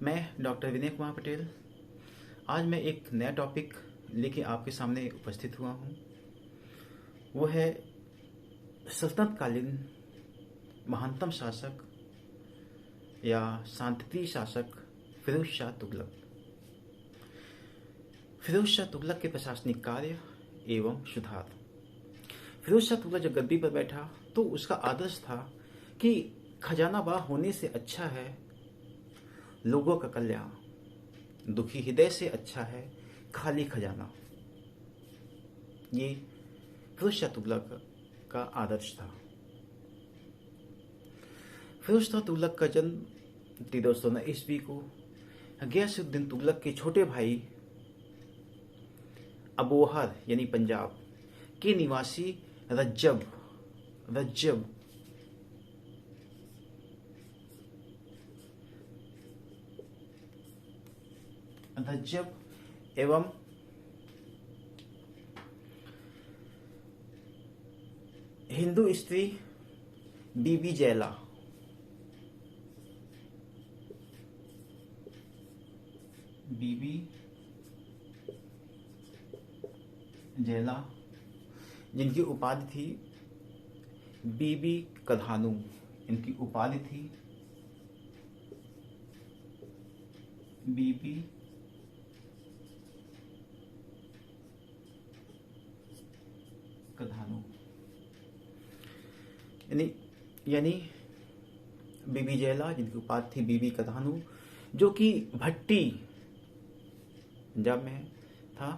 मैं डॉक्टर विनय कुमार पटेल। आज मैं एक नया टॉपिक लेके आपके सामने उपस्थित हुआ हूँ। वो है सल्तनत कालीन महानतम शासक या शांतिप्रिय शासक फिरोज शाह तुगलक। फिरोज शाह तुगलक के प्रशासनिक कार्य एवं सुधार। फिरोज शाह तुगलक जब गद्दी पर बैठा तो उसका आदर्श था कि खजाना बा होने से अच्छा है लोगों का कल्याण, दुखी हृदय से अच्छा है खाली खजाना। ये फिरोज शाह तुगलक का आदर्श था। फिरोज शाह तुगलक का जन्म 1309 ईस्वी को गयासुद्दीन तुगलक के छोटे भाई अबोहर यानी पंजाब के निवासी रज्जब रज्जब रज्जब एवं हिंदू स्त्री बीबी जैला बीबी जैला जिनकी उपाधि थी बीबी कधानू। इनकी उपाधि थी बीबी कधानू यानी यानी बीबी जैला जिनकी उपाधि थी बीबी कधानू, जो कि भट्टी पंजाब में था।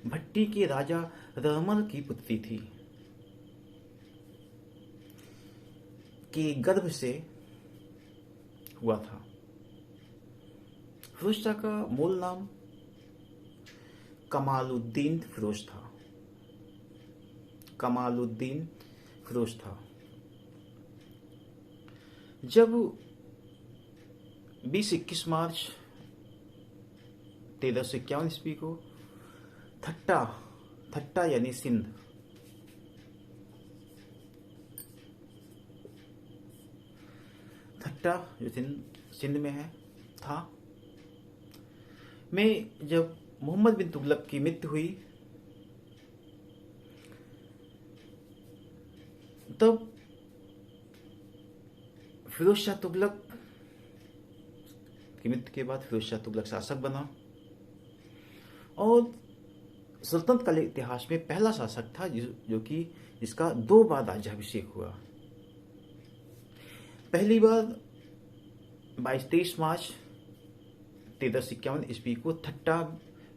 भट्टी के राजा रहमल की पुत्री थी के गर्भ से हुआ था। फिरोज शाह का मूल नाम कमालुद्दीन फिरोज था। कमालुद्दीन फिरोज था। जब 20-21 मार्च 1351 ईस्वी को थट्टा यानी सिंध थट्टा जो सिंध में है था में जब मोहम्मद बिन तुगलक की मृत्यु हुई तब फिरोज शाह तुगलक की मृत्यु के बाद फिरोज शाह तुगलक शासक बना और सल्तनत काल के इतिहास में पहला शासक था जो कि जिसका 2 बार राज्याभिषेक हुआ। पहली बार 22-23 मार्च 1351 ईस्वी को थट्टा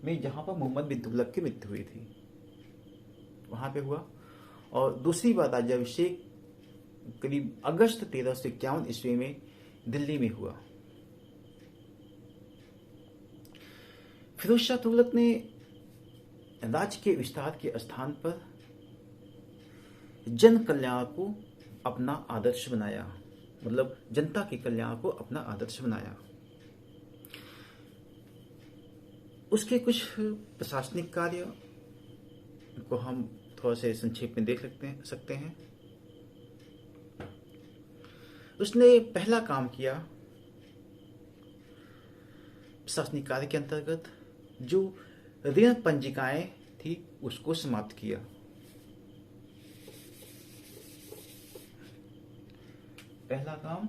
में, जहां पर मोहम्मद बिन तुगलक की मृत्यु हुई थी, वहां पे हुआ। और दूसरी बार राज्याभिषेक करीब अगस्त 1351 ईस्वी में दिल्ली में हुआ। फिरोज शाह तुगलक ने राज्य के विस्तार के स्थान पर जन कल्याण को अपना आदर्श बनाया, मतलब जनता के कल्याण को अपना आदर्श बनाया। उसके कुछ प्रशासनिक कार्य को हम थोड़ा से संक्षेप में देख सकते हैं। उसने पहला काम किया प्रशासनिक कार्य के अंतर्गत जो ऋण पंजिकाएं थी उसको समाप्त किया। पहला काम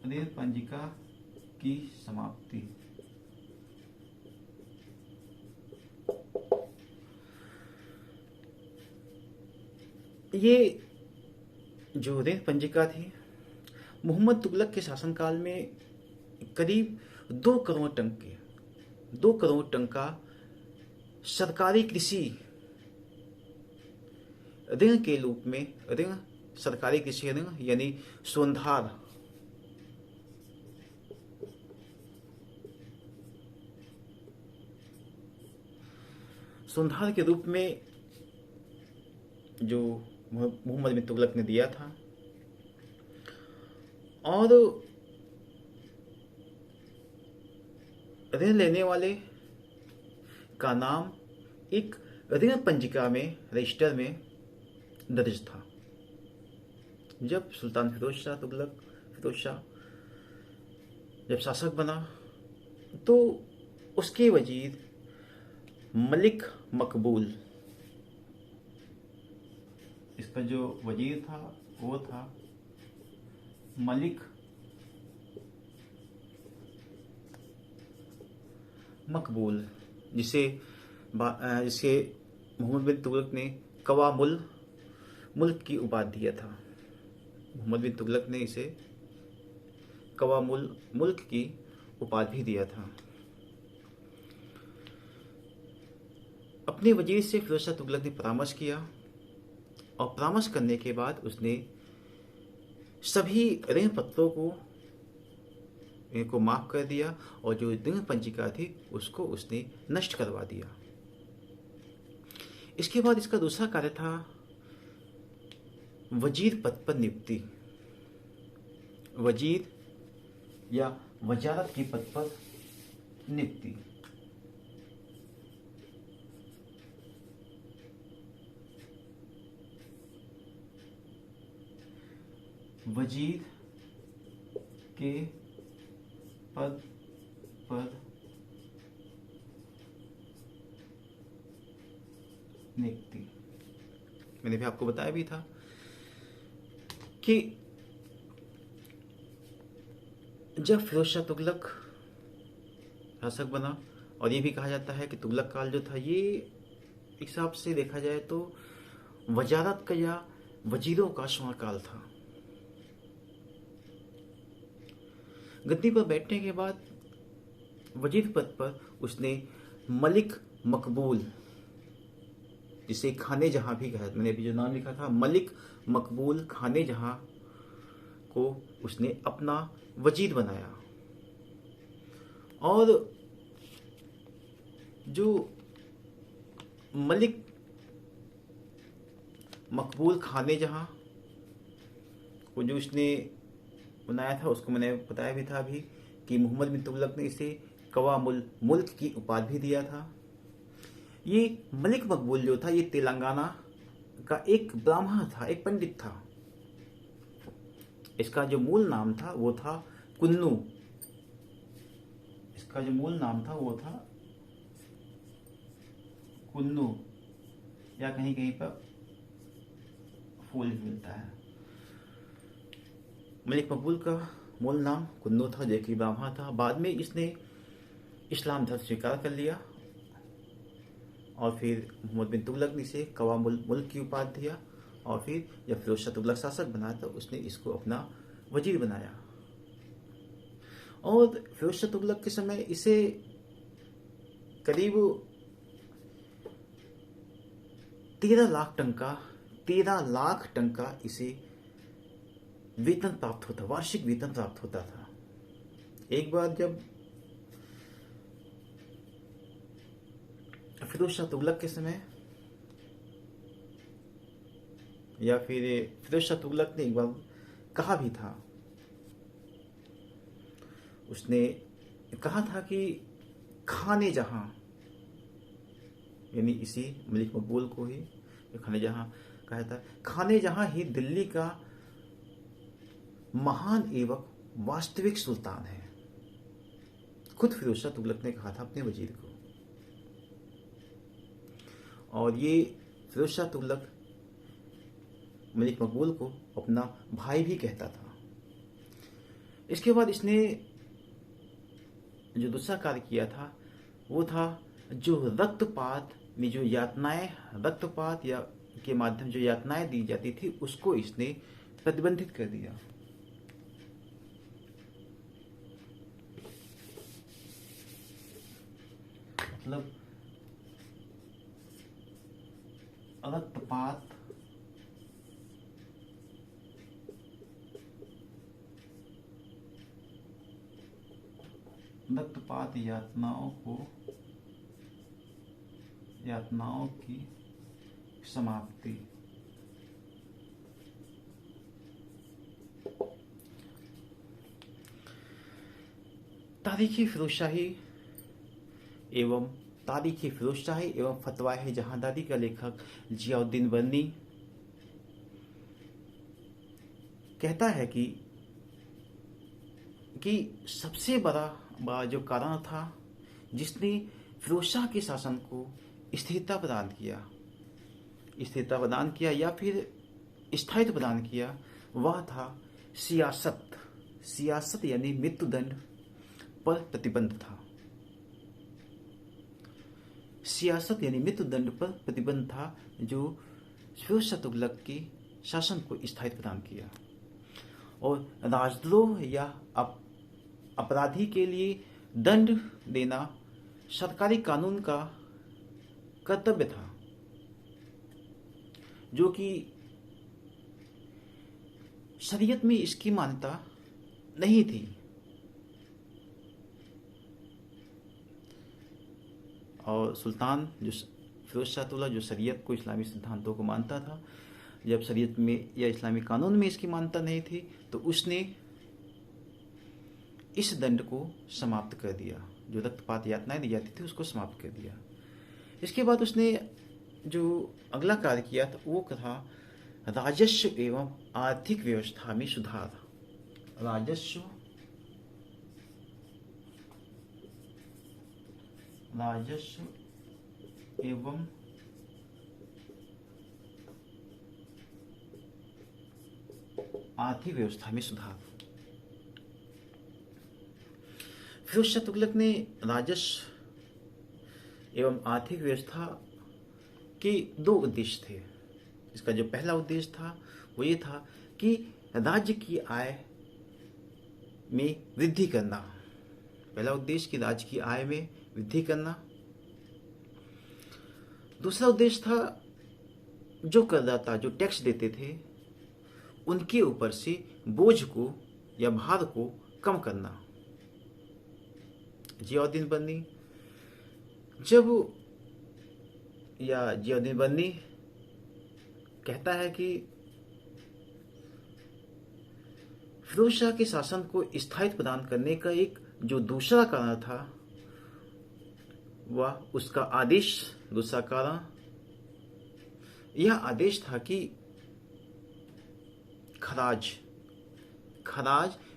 ऋण पंजिका की समाप्ति। ये जो ऋण पंजिका थी मोहम्मद तुगलक के शासनकाल में करीब 2 करोड़ टन का सरकारी कृषि ऋण के रूप में सरकारी कृषि ऋण यानी सोनधार के रूप में जो मोहम्मद बिन तुगलक ने दिया था। और ऋण लेने वाले का नाम एक ऋण पंजिका में, रजिस्टर में दर्ज था। जब सुल्तान फिरोज शाह जब शासक बना तो उसके वजीर मलिक मकबूल, इसका जो वजीर था वो था मलिक मकबूल, जिसे मोहम्मद बिन तुगलक ने कवामुल मुल्क की उपाधि दिया था। मोहम्मद बिन तुगलक ने इसे कवामुल मुल्क की उपाधि दिया था। अपने वजीर से फिरोज शाह तुगलक ने परामर्श किया और परामर्श करने के बाद उसने सभी ऋण पत्रों को इनको माफ कर दिया और जो ऋण पंजिका थी उसको उसने नष्ट करवा दिया। इसके बाद इसका दूसरा कार्य था वजीर पद पर नियुक्ति। वजीर या वजारत के पद पर नियुक्ति। वजीर के पद पर नियुक्ति। मैंने भी आपको बताया भी था कि जब फिरोज शाह तुगलक शासक बना, और ये भी कहा जाता है कि तुगलक काल जो था ये एक हिसाब से देखा जाए तो वजारत का या वजीरों का स्वर्णकाल था। गद्दी पर बैठने के बाद वजीर पद पर उसने मलिक मकबूल, जिसे खाने जहां भी कहा, मैंने अभी जो नाम लिखा था मलिक मकबूल खाने जहां को उसने अपना वजीर बनाया। और जो मलिक मकबूल खाने जहां को जो उसने बनाया था उसको मैंने बताया भी था अभी कि मोहम्मद बिन तुगलक ने इसे कवामुल मुल्क की उपाधि दिया था। ये मलिक मकबूल जो था ये तेलंगाना का एक ब्राह्मण था, एक पंडित था। इसका जो मूल नाम था वो था कुन्नू। इसका जो मूल नाम था वो था कुन्नू, या कहीं कहीं पर फूल मिलता है। मलिक मकबूल का मूल नाम कुन्नू था, जो कि ब्राह्मण था। बाद में इसने इस्लाम धर्म स्वीकार कर लिया और फिर मोहम्मद बिन तुगलक ने इसे कवामुल मुल्क की उपाधि दिया। और फिर जब फिरोज शाह तुगलक शासक बना तो उसने इसको अपना वजीर बनाया। और फिरोज शाह तुगलक के समय इसे करीब 13 लाख टंका इसे वेतन प्राप्त होता, वार्षिक वेतन प्राप्त होता था। एक बार जब फिरोज शाह तुगलक के समय, या फिर फिरोज शाह तुगलक ने एक बार कहा भी था, उसने कहा था कि खाने जहां, यानी इसी मलिक मकबूल को ही खाने जहां कहा था, खाने जहां ही दिल्ली का महान एवं वास्तविक सुल्तान है। खुद फिरोज शाह तुगलक ने कहा था अपने वजीर को। और ये फिरोज शाह तुगलक मलिक मकबूल को अपना भाई भी कहता था। इसके बाद इसने जो दूसरा कार्य किया था वो था जो रक्तपात में जो यातनाएं, रक्तपात या के माध्यम जो यातनाएं दी जाती थी उसको इसने प्रतिबंधित कर दिया। मतलब रक्तपात यातनाओं की समाप्ति। तारीखी फिरोजशाही एवं तारीख फिरोजशाही एवं फतवाए जहांदारी का लेखक जियाउद्दीन बर्नी कहता है कि सबसे बड़ा जो कारण था जिसने फिरोज शाह के शासन को स्थिरता प्रदान किया या फिर स्थायित्व प्रदान किया, वह था सियासत यानी मृत्युदंड पर प्रतिबंध था। सियासत यानी मृत्युदंड पर प्रतिबंध था जो फिरोज शाह तुगलक के शासन को स्थायित्व प्रदान किया। और राजद्रोह या अपराधी के लिए दंड देना सरकारी कानून का कर्तव्य था, जो कि शरीयत में इसकी मान्यता नहीं थी। और सुल्तान जो फिरोज शाह तुगलक जो शरीयत को, इस्लामी सिद्धांतों को मानता था, जब शरीयत में या इस्लामी कानून में इसकी मान्यता नहीं थी तो उसने इस दंड को समाप्त कर दिया। जो रक्तपात यातनाएं दी जाती थी उसको समाप्त कर दिया। इसके बाद उसने जो अगला कार्य किया था वो था राजस्व एवं आर्थिक व्यवस्था में सुधार। राजस्व एवं आर्थिक व्यवस्था में सुधार। फिरोज शाह तुगलक ने राजस्व एवं आर्थिक व्यवस्था के दो उद्देश्य थे। इसका जो पहला उद्देश्य था वो ये था कि राज्य की आय में वृद्धि करना। पहला उद्देश्य कि राज्य की आय में वृद्धि करना। दूसरा उद्देश्य था जो करदाता जो टैक्स देते थे उनके ऊपर से बोझ को या भार को कम करना। जियाउद्दीन बर्नी कहता है कि फिरोज शाह के शासन को स्थायित्व प्रदान करने का एक जो दूसरा कारण था वह उसका आदेश। दूसरा कारण यह आदेश था कि खराज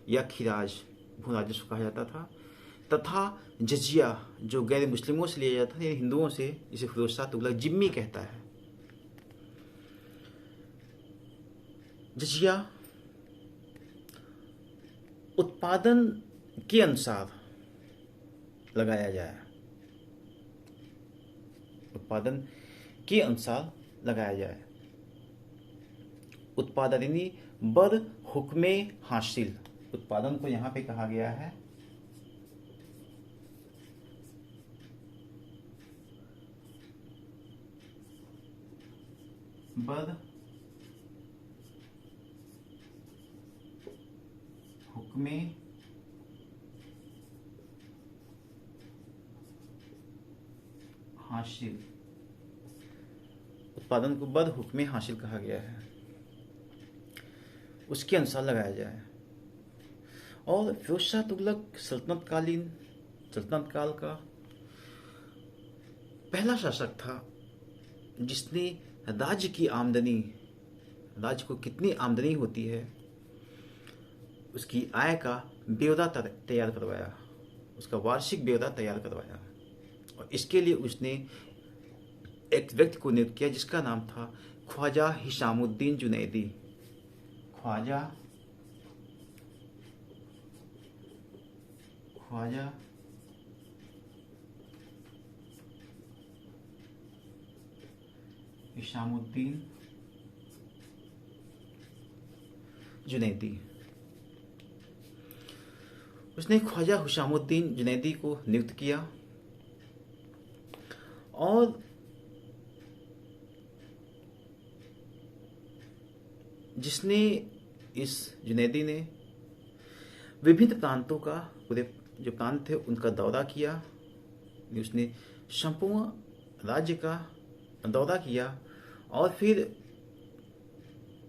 या खिराज भू राजस्व कहा जाता था, तथा जजिया जो गैर मुस्लिमों से लिया जाता था, हिंदुओं से, जिसे फिरोज शाह तुगलक जिम्मी कहता है। जजिया उत्पादन के अनुसार लगाया जाए। उत्पादन यानी बर हुक्मे हासिल। उत्पादन को यहां पे कहा गया है बर हुक्मे हासिल। उत्पादन को बद हुक्मे हासिल कहा गया है, उसके अनुसार लगाया जाए। और फिरोज शाह तुगलक सल्तनत काल का पहला शासक था जिसने राज्य को कितनी आमदनी होती है उसकी आय का ब्यौरा तैयार करवाया, उसका वार्षिक ब्यौरा तैयार करवाया। और इसके लिए उसने एक व्यक्ति को नियुक्त किया जिसका नाम था ख्वाजा हिशामुद्दीन जुनैदी। ख्वाजा हिशामुद्दीन जुनैदी। उसने ख्वाजा हिशामुद्दीन जुनैदी को नियुक्त किया और जुनैदी ने विभिन्न प्रांतों का, पूरे जो प्रांत थे उनका दौरा किया। उसने संपूर्ण राज्य का दौरा किया और फिर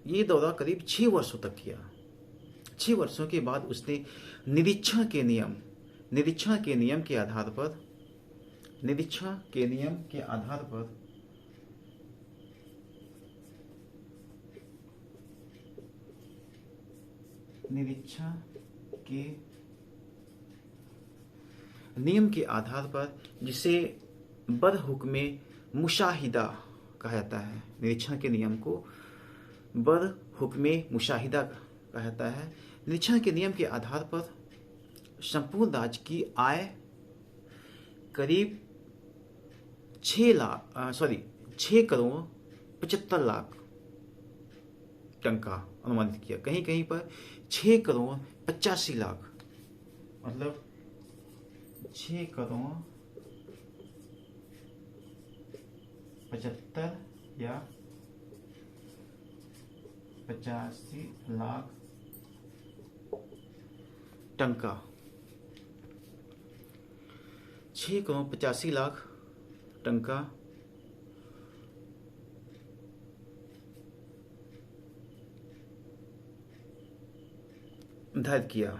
ये दौरा करीब 6 वर्षों तक किया। 6 वर्षों के बाद उसने निरीक्षण के नियम के आधार पर निरीक्षण के नियम के आधार पर निरीक्षण के नियम के आधार पर जिसे बरहुक्मे मुशाहिदा कहा जाता है, निरीक्षण के नियम को बरहुक्मे मुशाहिदा कहा जाता है। निरीक्षण के नियम के आधार पर संपूर्ण राज्य की आय करीब 6 करोड़ 75 लाख टंका अनुमानित किया। कहीं कहीं पर 6 करोड़ 85 लाख, मतलब 6 करोड़ 75 या 85 लाख टंका, 6 करोड़ 85 लाख टंका निर्धारित किया।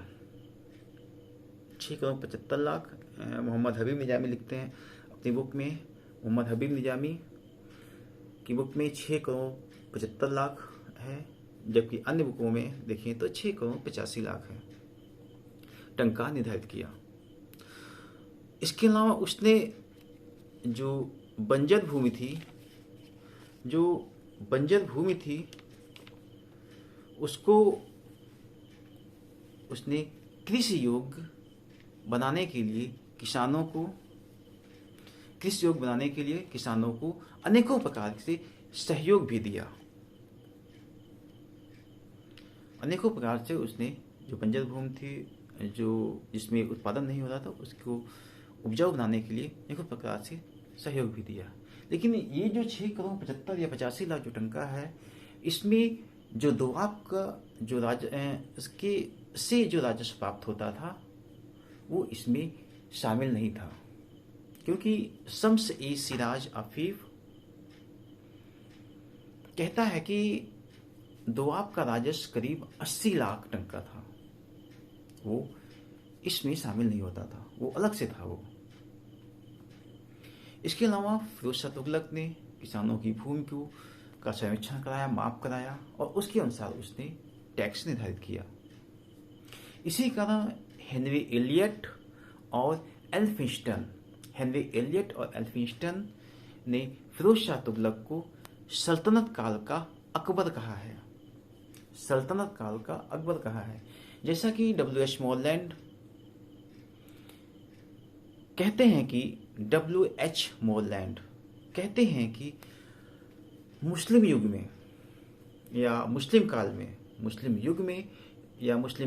6 करोड़ 75 लाख मोहम्मद हबीब निजामी लिखते हैं अपनी बुक में। मोहम्मद हबीब निजामी की बुक में 6 करोड़ 75 लाख है, जबकि अन्य बुकों में देखें तो 6 करोड़ 85 लाख है टंका निर्धारित किया। इसके अलावा उसने जो बंजर भूमि थी उसको उसने कृषि योग्य बनाने के लिए किसानों को अनेकों प्रकार से सहयोग भी दिया। अनेकों प्रकार से उसने जो बंजर भूमि थी, जो जिसमें उत्पादन नहीं हो रहा था, उसको उपजाऊ बनाने के लिए अनेकों प्रकार से सहयोग भी दिया। लेकिन ये जो 6 करोड़ 75 या 85 लाख जो टंका है, इसमें जो दोआब का जो राजस्व प्राप्त होता था वो इसमें शामिल नहीं था, क्योंकि शम्स ए सिराज अफीफ कहता है कि दोआब का राजस्व करीब 80 लाख टंका था, वो इसमें शामिल नहीं होता था, वो अलग से था वो। इसके अलावा फिरोज शाह तुगलक ने किसानों की भूमि का सर्वेक्षण कराया, माप कराया और उसके अनुसार उसने टैक्स निर्धारित किया। इसी कारण हेनरी एलियट और एल्फिंस्टन ने फिरोज शाह तुगलक को सल्तनत काल का अकबर कहा है। जैसा कि W.H. मोरलैंड कहते हैं कि मुस्लिम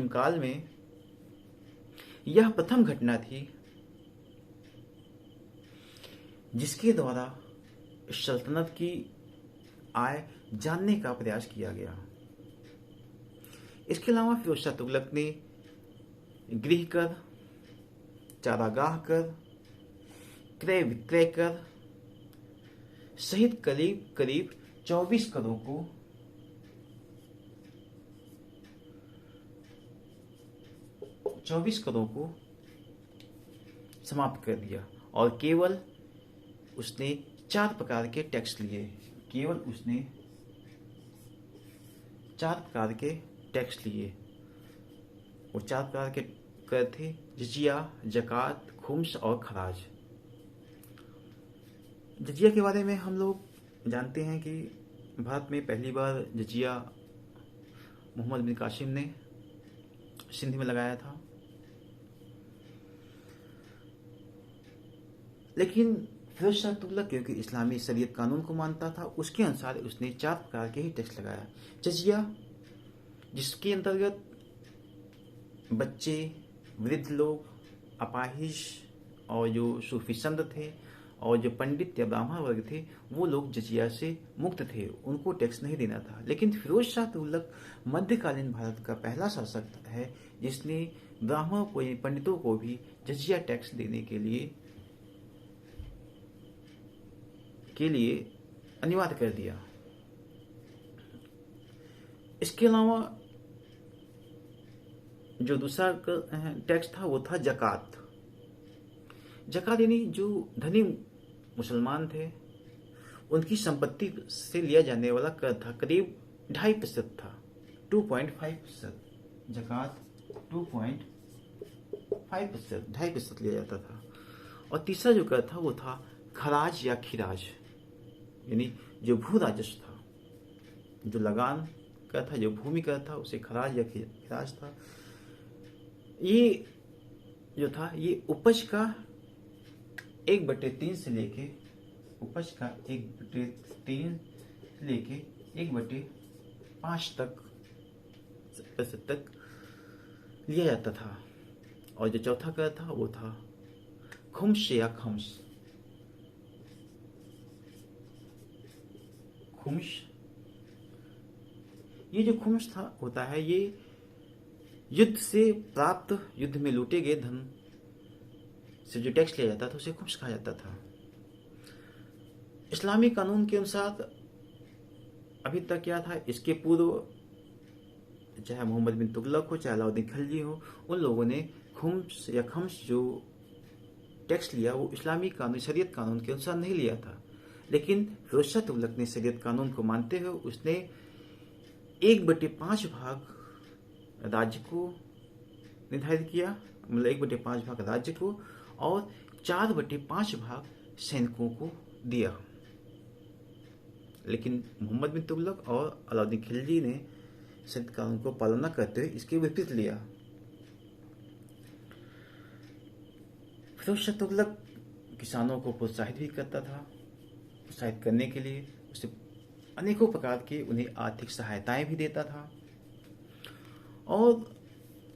काल में यह प्रथम घटना थी जिसके द्वारा सल्तनत की आय जानने का प्रयास किया गया। इसके अलावा फिरोज शाह तुगलक ने गृह कर, चारागाह कर, क्रय विक्रय कर सहित करीब 24 करों को समाप्त कर दिया और केवल उसने 4 प्रकार के टैक्स लिए। वो 4 प्रकार के कर थे: जजिया, जकात, खुम्स और खराज। जजिया के बारे में हम लोग जानते हैं कि भारत में पहली बार जजिया मोहम्मद बिन कासिम ने सिंध में लगाया था। लेकिन फिरोज शाह तुगलक क्योंकि इस्लामी शरीयत कानून को मानता था, उसके अनुसार उसने 4 प्रकार के ही टैक्स लगाया। जजिया, जिसके अंतर्गत बच्चे, वृद्ध लोग, अपाहिज और जो सूफी संत थे और जो पंडित या ब्राह्मण वर्ग थे, वो लोग जजिया से मुक्त थे, उनको टैक्स नहीं देना था। लेकिन फिरोज शाह तुगलक मध्यकालीन भारत का पहला शासक है जिसने ब्राह्मणों को, पंडितों को भी जजिया टैक्स देने के लिए अनिवार्य कर दिया। इसके अलावा जो दूसरा टैक्स था वो था जकात। जकात यानी जो धनी मुसलमान थे, उनकी संपत्ति से लिया जाने वाला कर था करीब 2.5% था, 2.5%। जकात 2.5%, 2.5% लिया जाता था। और तीसरा जो कर था वो था खराज या खिराज, यानी जो भू राजस्व था, जो लगान कर था, जो भूमि कर था, उसे खराज या खिराज था। ये जो था ये उपज का 1/3 से लेके, उपज का 1/3 से लेके 1/5 तक प्रतिशत तक लिया जाता था। और जो चौथा कर था वो था खुम्स या खम्स। खुम्स, ये जो खुम्स था होता है, ये युद्ध से प्राप्त, युद्ध में लूटे गए धन से जो टैक्स लिया जाता था उसे खुम्स कहा जाता था। इस्लामी कानून के अनुसार अभी तक क्या था, इसके पूर्व चाहे मोहम्मद बिन तुगलक हो, चाहे अलाउद्दीन खिलजी हो, उन लोगों ने खुम्स या खम्स जो टैक्स लिया वो इस्लामी कानून, शरीयत कानून के अनुसार नहीं लिया था। लेकिन फिरोज शाह तुगलक ने शरीयत कानून को मानते हुए उसने 1/5 भाग राज्य को निर्धारित किया, मतलब 1/5 भाग राज्य को, और 4/5 भाग सैनिकों को दिया। लेकिन मोहम्मद बिन तुगलक और अलाउद्दीन खिलजी ने शरीयत कानून को पालना करते हुए इसके विपरीत लिया। फिरोज शाह तुगलक किसानों को प्रोत्साहित भी करता था। प्रोत्साहित करने के लिए उसे अनेकों प्रकार की उन्हें आर्थिक सहायताएं भी देता था। और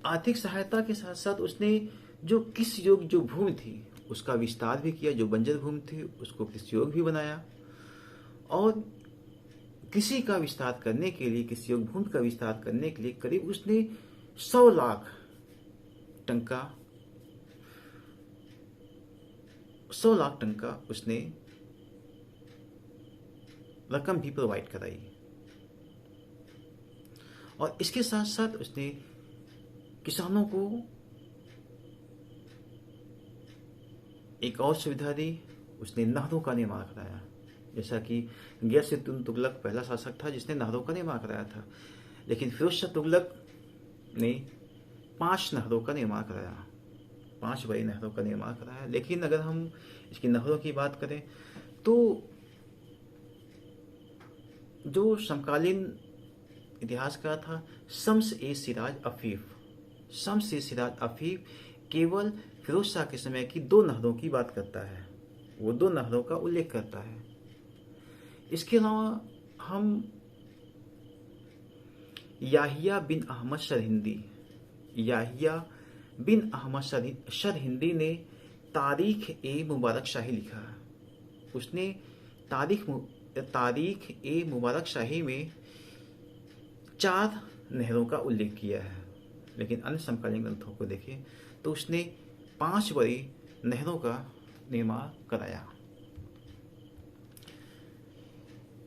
आर्थिक सहायता के साथ साथ उसने जो कृषि योग्य जो भूमि थी उसका विस्तार भी किया। जो बंजर भूमि थी उसको कृषि योग्य भी बनाया। और कृषि का विस्तार करने के लिए, कृषि योग्य भूमि का विस्तार करने के लिए करीब उसने 100 लाख टन का उसने रकम भी प्रोवाइड कराई। और इसके साथ साथ उसने किसानों को एक और सुविधा दी, उसने नहरों का निर्माण कराया। जैसा कि गैस तुगलक पहला शासक था जिसने नहरों का निर्माण कराया था, लेकिन फिरोज शाह तुगलक ने 5 नहरों का निर्माण कराया, 5 बड़ी नहरों का निर्माण कराया। लेकिन अगर हम इसकी नहरों की बात करें तो जो समकालीन इतिहासकार था शम्स ए सिराज अफीफ केवल फिरोज शाह के समय की 2 नहरों की बात करता है, वो 2 नहरों का उल्लेख करता है। इसके अलावा हम याहिया बिन अहमद सरहिंदी ने तारीख ए मुबारक शाही लिखा है। उसने तारीख ए मुबारक शाही में 4 नहरों का उल्लेख किया है। लेकिन अन्य समकालीन ग्रंथों को देखें तो उसने 5 बड़ी नहरों का निर्माण कराया।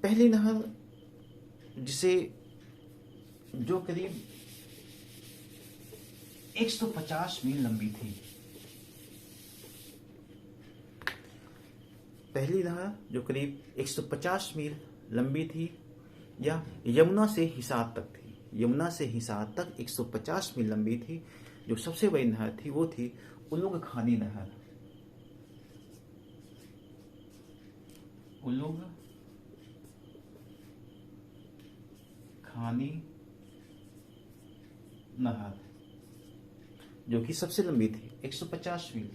पहली नहर जो करीब 150 मील लंबी थी, पहली नहर जो करीब 150 मील लंबी थी या यमुना से हिसार तक थी, यमुना से हिसार तक 150 मील लंबी थी। जो सबसे बड़ी नहर थी वो थी उलुग खानी नहर। उलुग खानी नहर जो कि सबसे लंबी थी, 150 मील।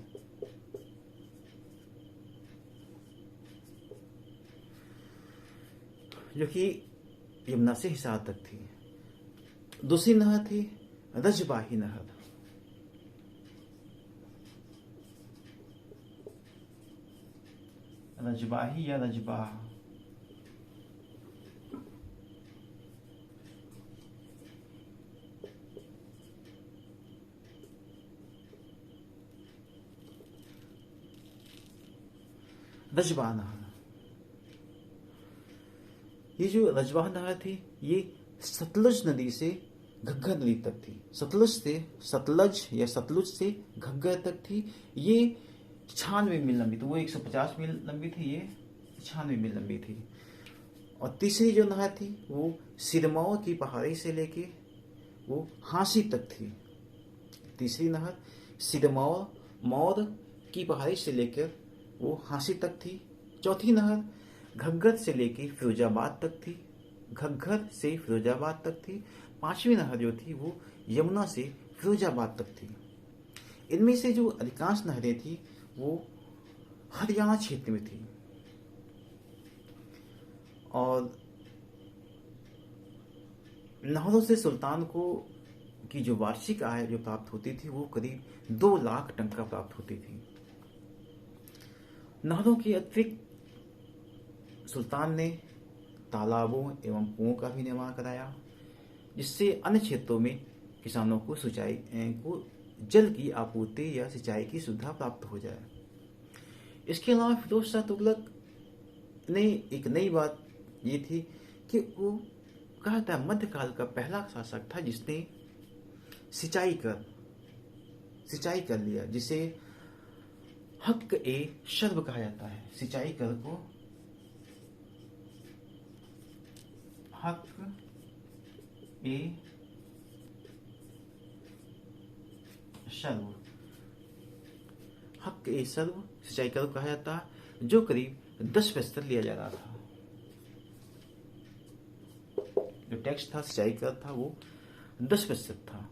जो कि यमुना से हिसार तक थी। दूसरी नहर थी रजबाही नहर। रजबाही या रजबाह, रजबाह नहर। ये जो रजबाह नहर थी ये सतलुज नदी से घग्गर नदी तक थी। सतलुज से घग्गर तक थी। ये 96 मील लंबी थी, वो 150 मील लंबी थी, ये 96 मील लंबी थी। और तीसरी जो नहर थी वो सिरमौर की पहाड़ी से लेके वो हांसी तक थी। तीसरी नहर सिरमौर मौर की पहाड़ी से लेकर वो हांसी तक थी। चौथी नहर घग्गर से लेकर फिरोजाबाद तक थी, घग्गर से फिरोजाबाद तक थी। पांचवी नहर जो थी वो यमुना से फिरोजाबाद तक थी। इनमें से जो अधिकांश नहरें थी वो हरियाणा क्षेत्र में थी। और नहरों से सुल्तान को की जो वार्षिक आय जो प्राप्त होती थी वो करीब 2 लाख टंका प्राप्त होती थी। नहरों के अतिरिक्त सुल्तान ने तालाबों एवं कुओं का भी निर्माण कराया, जिससे अन्य क्षेत्रों में किसानों को जल की आपूर्ति या सिंचाई की सुविधा प्राप्त हो जाए। इसके अलावा फिरोज शाह तुगलक ने एक नई बात ये थी कि वो कहा था मध्यकाल का पहला शासक था जिसने सिंचाई कर लिया, जिसे हक ए शर्ब कहा जाता है। सिंचाई कर को हक ए शर्ब, हक ए शर्ब सिंचाई कर कहा जाता है, जो करीब 10% लिया जा रहा था। जो टैक्स था सिंचाई कर था वो 10% था।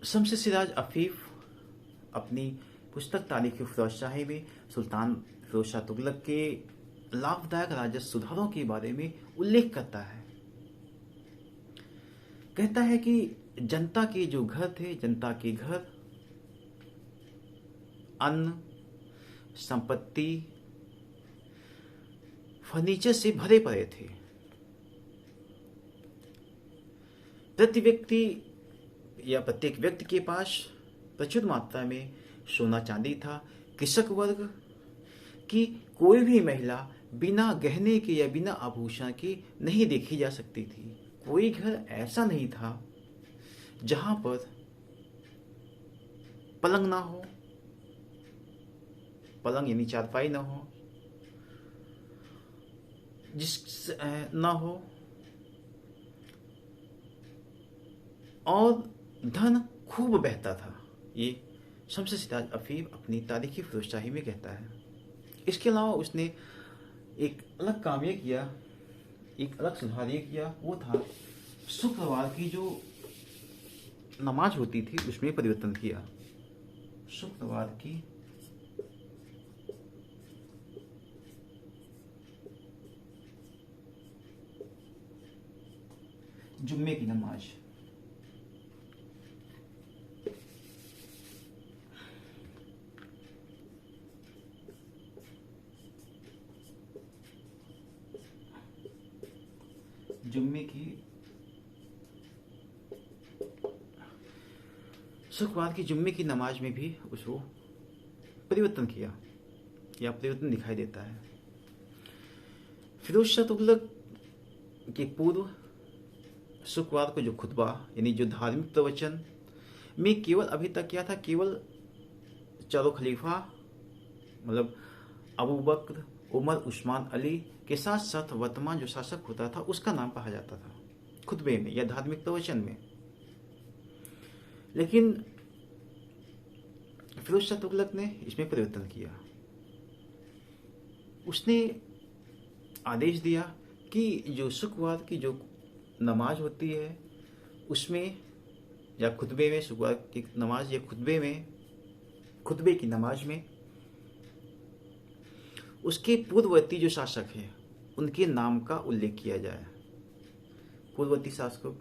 शमस सिराज अफीफ अपनी पुस्तक तारीख फिरोजशाही में सुल्तान फिरोज शाह तुगलक के लाभदायक राजस्व सुधारों के बारे में उल्लेख करता है। कहता है कि जनता के जो घर थे, जनता के घर अन्न, संपत्ति, फर्नीचर से भरे पड़े थे। प्रत्येक व्यक्ति के पास प्रचुर मात्रा में सोना चांदी था। कृषक वर्ग की कोई भी महिला बिना गहने के या बिना आभूषण के नहीं देखी जा सकती थी। कोई घर ऐसा नहीं था जहां पर पलंग ना हो, पलंग यानी चारपाई ना हो, ना हो, और धन खूब बहता था। ये शमस सिराज अफीफ अपनी तारीखी फिरोजशाही में कहता है। इसके अलावा उसने एक अलग काम ये किया, एक अलग सुधार ये किया, वो था शुक्रवार की जो नमाज होती थी उसमें परिवर्तन किया। शुक्रवार की जुम्मे की नमाज, शुक्रवार की जुम्मे की नमाज में भी उसको परिवर्तन किया या परिवर्तन दिखाई देता है। फिरोज शाह तुगलक के पूर्व शुक्रवार को जो खुतबा यानी जो धार्मिक प्रवचन में केवल अभी तक क्या था, केवल चारों खलीफा मतलब अबू बकर, उमर, उस्मान, अली के साथ साथ वर्तमान जो शासक होता था उसका नाम कहा जाता था खुतबे में या धार्मिक प्रवचन में। लेकिन फिरोज शाह तुगलक ने इसमें परिवर्तन किया। उसने आदेश दिया कि जो शुक्रवार की जो नमाज होती है उसमें या खुतबे में, शुक्रवार की नमाज या खुतबे की नमाज में उसके पूर्ववर्ती जो शासक हैं उनके नाम का उल्लेख किया जाए, पूर्ववर्ती शासकों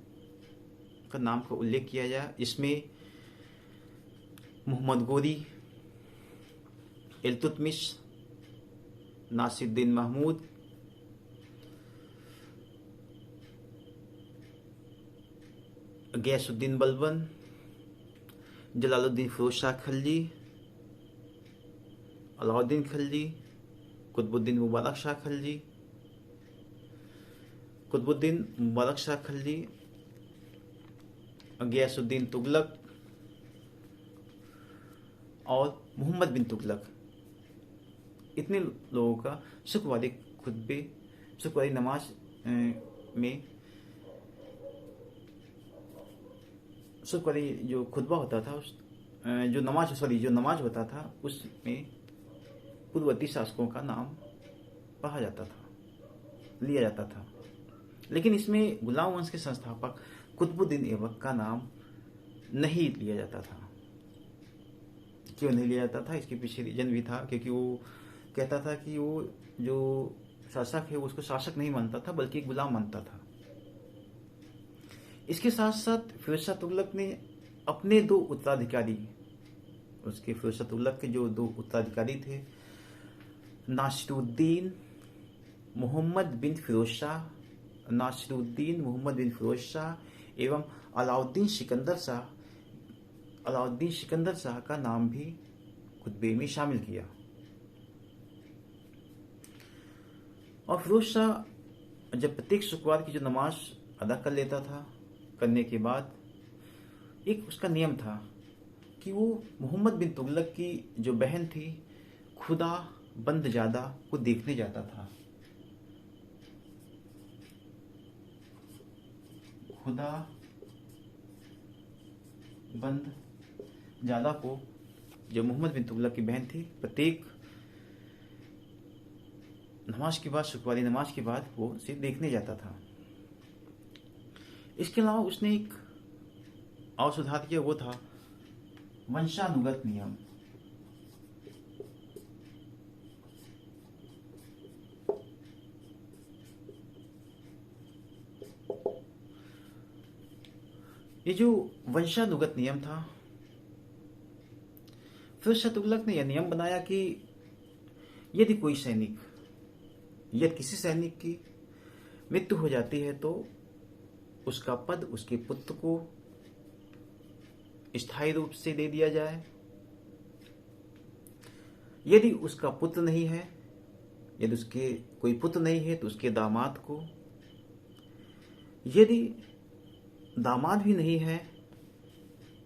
का नाम का उल्लेख किया जाए। इसमें मोहम्मद गोरी, इल्तुतमिश, नासिरुद्दीन महमूद, गयासुद्दीन बलबन, जलालुद्दीन फिरोज शाह खलजी, अलाउद्दीन खलजी, कुतुबुद्दीन मुबारक शाह खलजी, गयासुद्दीन तुगलक, और मोहम्मद बिन तुगलक, इतने लोगों का शुक्रवारी खुतबे, शुक्रवारी नमाज में, शुक्रवारी जो खुतबा होता था उस जो नमाज होता था उसमें पूर्ववर्ती शासकों का नाम पढ़ा जाता था, लिया जाता था। लेकिन इसमें गुलाम वंश के संस्थापक कुतुबुद्दीन ऐबक का नाम नहीं लिया जाता था। क्यों नहीं लिया जाता था, इसके पीछे रीजन भी था, क्योंकि वो कहता था कि वो जो शासक है वो उसको शासक नहीं मानता था बल्कि एक गुलाम मानता था। इसके साथ साथ फिरोज शाह तुगलक ने अपने दो उत्तराधिकारी, उसके फिरोज शाह तुगलक के जो दो उत्तराधिकारी थे, नासिरुद्दीन मोहम्मद बिन फिरोज शाह एवं अलाउद्दीन सिकंदर शाह का नाम भी खुतबे में शामिल किया। और फिरोज शाह जब प्रत्येक शुक्रवार की जो नमाज अदा कर लेता था, करने के बाद एक उसका नियम था कि वो मोहम्मद बिन तुगलक की जो बहन थी खुदा बंद ज़्यादा को देखने जाता था। खुदा बंद ज़्यादा को, जो मोहम्मद बिन तुगलक की बहन थी, प्रत्येक नमाज के बाद, शुक्रवारी नमाज के बाद वो उसे देखने जाता था। इसके अलावा उसने एक और सुधार किया, वो था वंशानुगत नियम। ये जो वंशानुगत नियम था, फिरोज शाह तुगलक ने यह नियम बनाया कि यदि कोई सैनिक या किसी सैनिक की मृत्यु हो जाती है तो उसका पद उसके पुत्र को स्थायी रूप से दे दिया जाए। यदि उसका पुत्र नहीं है, यदि उसके कोई पुत्र नहीं है तो उसके दामाद को, यदि दामाद भी नहीं है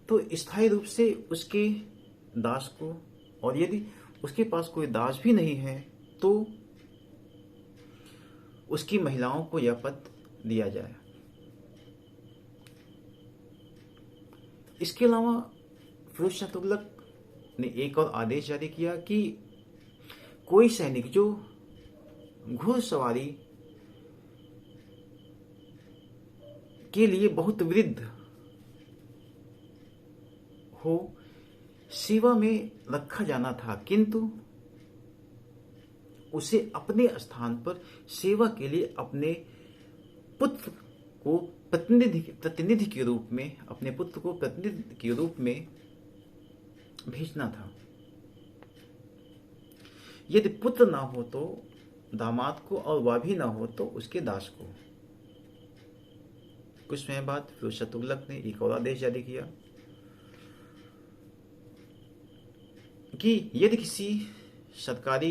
तो स्थायी रूप से उसके दास को, और यदि उसके पास कोई दास भी नहीं है तो उसकी महिलाओं को यह पद दिया जाए। इसके अलावा फिरोज शाह तुगलक ने एक और आदेश जारी किया कि कोई सैनिक जो घुड़सवारी के लिए बहुत वृद्ध हो, सेवा में रखा जाना था, किंतु उसे अपने स्थान पर सेवा के लिए अपने पुत्र को प्रतिनिधि के रूप में, अपने पुत्र को प्रतिनिधि के रूप में भेजना था। यदि पुत्र ना हो तो दामाद को, और वह भी ना हो तो उसके दास को। कुछ समय बाद फिरोज शाह तुगलक ने एक और आदेश जारी किया कि यदि किसी सरकारी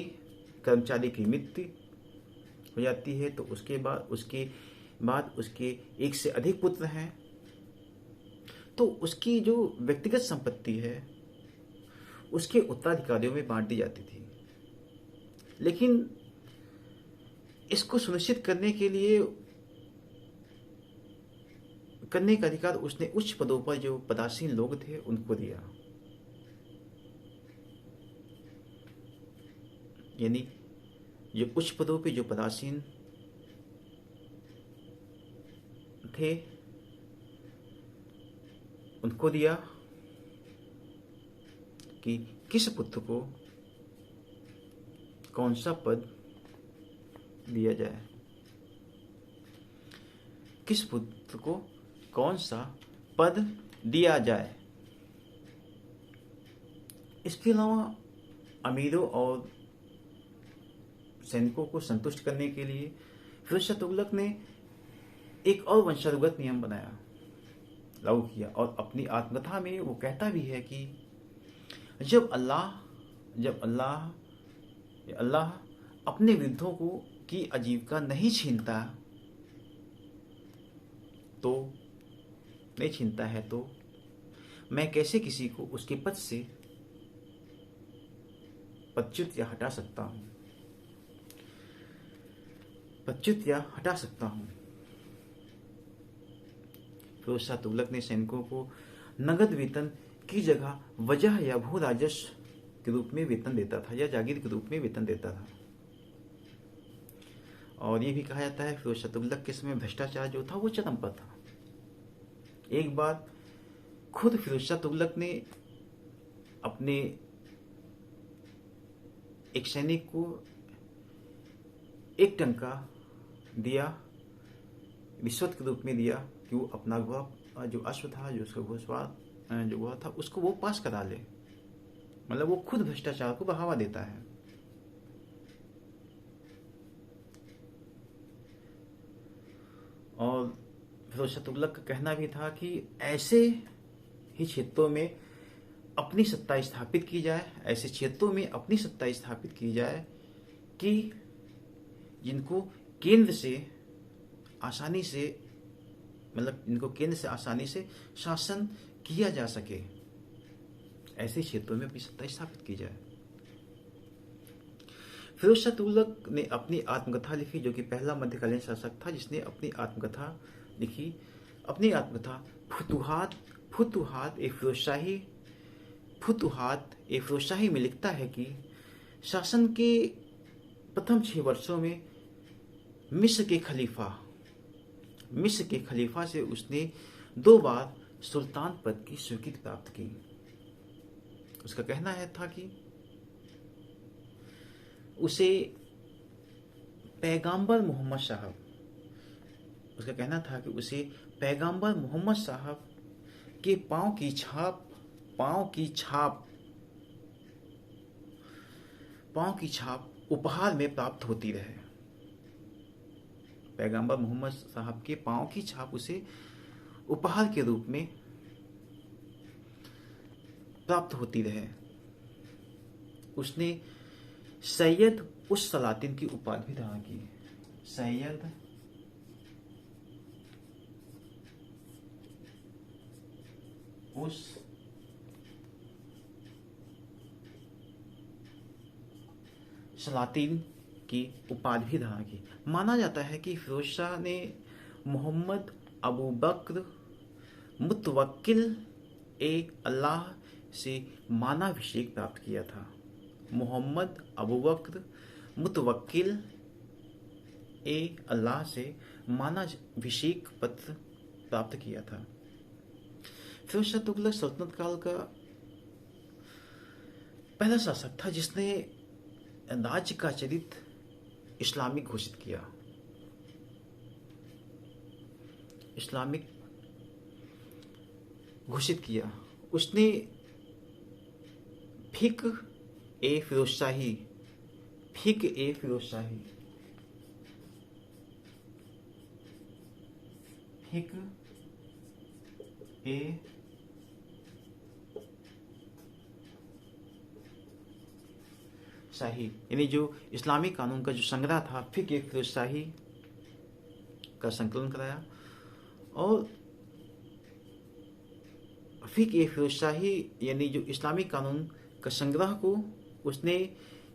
कर्मचारी की मृत्यु हो जाती है तो उसके बाद उसके एक से अधिक पुत्र हैं तो उसकी जो व्यक्तिगत संपत्ति है उसके उत्तराधिकारियों में बांट दी जाती थी। लेकिन इसको सुनिश्चित करने का अधिकार उसने उच्च पदों पर जो पदासीन लोग थे उनको दिया। यानी जो उच्च पदों पे जो पदासीन थे उनको दिया कि किस पुत्र को कौन सा पद दिया जाए, किस पुत्र को कौन सा पद दिया जाए। इसके अलावा अमीरों और सैनिकों को संतुष्ट करने के लिए फिरोज शाह तुगलक ने एक और वंशानुगत नियम बनाया, लागू किया। और अपनी आत्मकथा में वो कहता भी है कि जब अल्लाह अपने विरुद्धों को की आजीविका नहीं छीनता है तो मैं कैसे किसी को उसके पद से पदच्युत या हटा सकता हूँ, पदच्युत या हटा सकता हूँ। फिरोज शाह तुगलक ने सैनिकों को नगद वेतन की जगह वजह या भू राजस्व के रूप में वेतन देता था या जागीर के रूप में वेतन देता था। और ये भी कहा जाता है फिरोज शाह तुगलक के समय भ्रष्टाचार जो था वो चरम पर था। एक बार खुद फिरोज शाह तुगलक ने अपने एक सैनिक को एक टंका दिया, रिश्वत के रूप में दिया कि वो अपना घोड़ा जो अश्व था, जो उसका घोड़सवार जो घोड़ा था, उसको वो पास करा ले। मतलब वो खुद भ्रष्टाचार को बढ़ावा देता है। और फिरोज शाह तुगलक का कहना भी था कि ऐसे ही क्षेत्रों में अपनी सत्ता स्थापित की जाए, ऐसे क्षेत्रों में अपनी सत्ता स्थापित की जाए कि जिनको केंद्र से आसानी से, मतलब इनको केंद्र से आसानी से शासन किया जा सके, ऐसे क्षेत्रों में अपनी सत्ता स्थापित की जाए। फिरोज शाह तुगलक ने अपनी आत्मकथा लिखी, जो कि पहला मध्यकालीन शासक था जिसने अपनी आत्मकथा लिखी। अपनी आत्मकथा फुतुहात फुतुहात ए फिरोजशाही में लिखता है कि शासन के प्रथम 6 वर्षों में मिस्र के खलीफा से उसने 2 बार सुल्तान पद की स्वीकृति प्राप्त की। उसका कहना है था कि उसे पैगंबर मोहम्मद साहब के पांव की छाप उपहार में प्राप्त होती रहे। पैगंबर मोहम्मद साहब के पांव की छाप उसे उपहार के रूप में प्राप्त होती रहे। उसने सैयद उस सलातिन की उपाधि धारण की। सैयद उस सलातिन की उपाधि धारण की। माना जाता है कि फिरोज शाह ने मोहम्मद अबू बकर मुतवक्किल ए अल्लाह से मानाभिषेक प्राप्त किया था। मोहम्मद अबू बकर मुतवक्किल ए अल्लाह से मानाभिषेक पत्र प्राप्त किया था। फिरोज शाह तुगलक सल्तनत काल का पहला शासक था जिसने राज्य का चरित्र इस्लामिक घोषित किया। उसने फिक्र ए फिरोजशाही यानी जो इस्लामिक कानून का जो संग्रह था, फिक्र फिरोजशाही का संकलन कराया। और फिक्र फिरोजशाही यानी जो इस्लामिक कानून का संग्रह को उसने